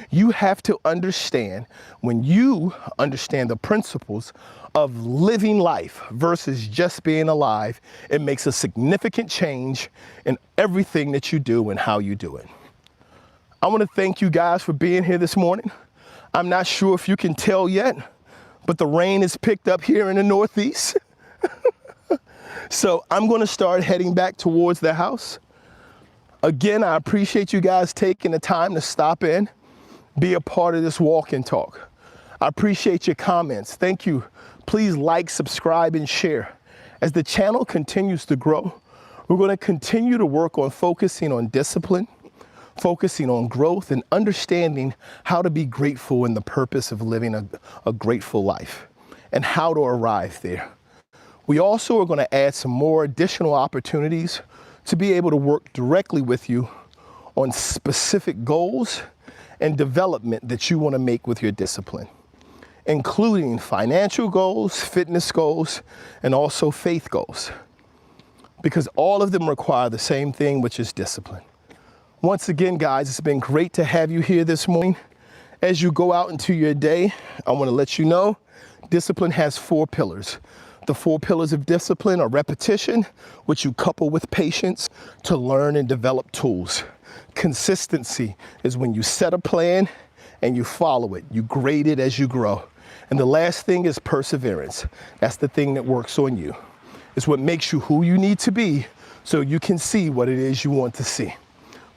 You have to understand, when you understand the principles of living life versus just being alive, it makes a significant change in everything that you do and how you do it. I want to thank you guys for being here this morning. I'm not sure if you can tell yet, but the rain is picked up here in the Northeast. So I'm going to start heading back towards the house. Again, I appreciate you guys taking the time to stop in, be a part of this walk and talk. I appreciate your comments. Thank you. Please like, subscribe, and share. As the channel continues to grow, we're going to continue to work on focusing on discipline, focusing on growth, and understanding how to be grateful in the purpose of living a grateful life and how to arrive there. We also are going to add some more additional opportunities to be able to work directly with you on specific goals and development that you want to make with your discipline, including financial goals, fitness goals, and also faith goals, because all of them require the same thing, which is discipline. Once again, guys, it's been great to have you here this morning. As you go out into your day, I want to let you know discipline has 4 pillars. The 4 pillars of discipline are repetition, which you couple with patience to learn and develop tools. Consistency is when you set a plan and you follow it. You grade it as you grow. And the last thing is perseverance. That's the thing that works on you. It's what makes you who you need to be so you can see what it is you want to see.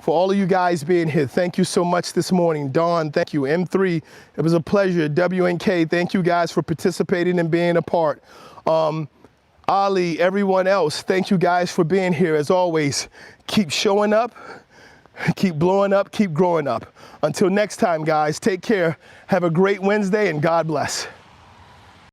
For all of you guys being here, thank you so much this morning. Dawn, thank you. M3, it was a pleasure. WNK, thank you guys for participating and being a part. Ali, everyone else, thank you guys for being here. As always, keep showing up, keep blowing up, keep growing up. Until next time, guys, take care. Have a great Wednesday and God bless.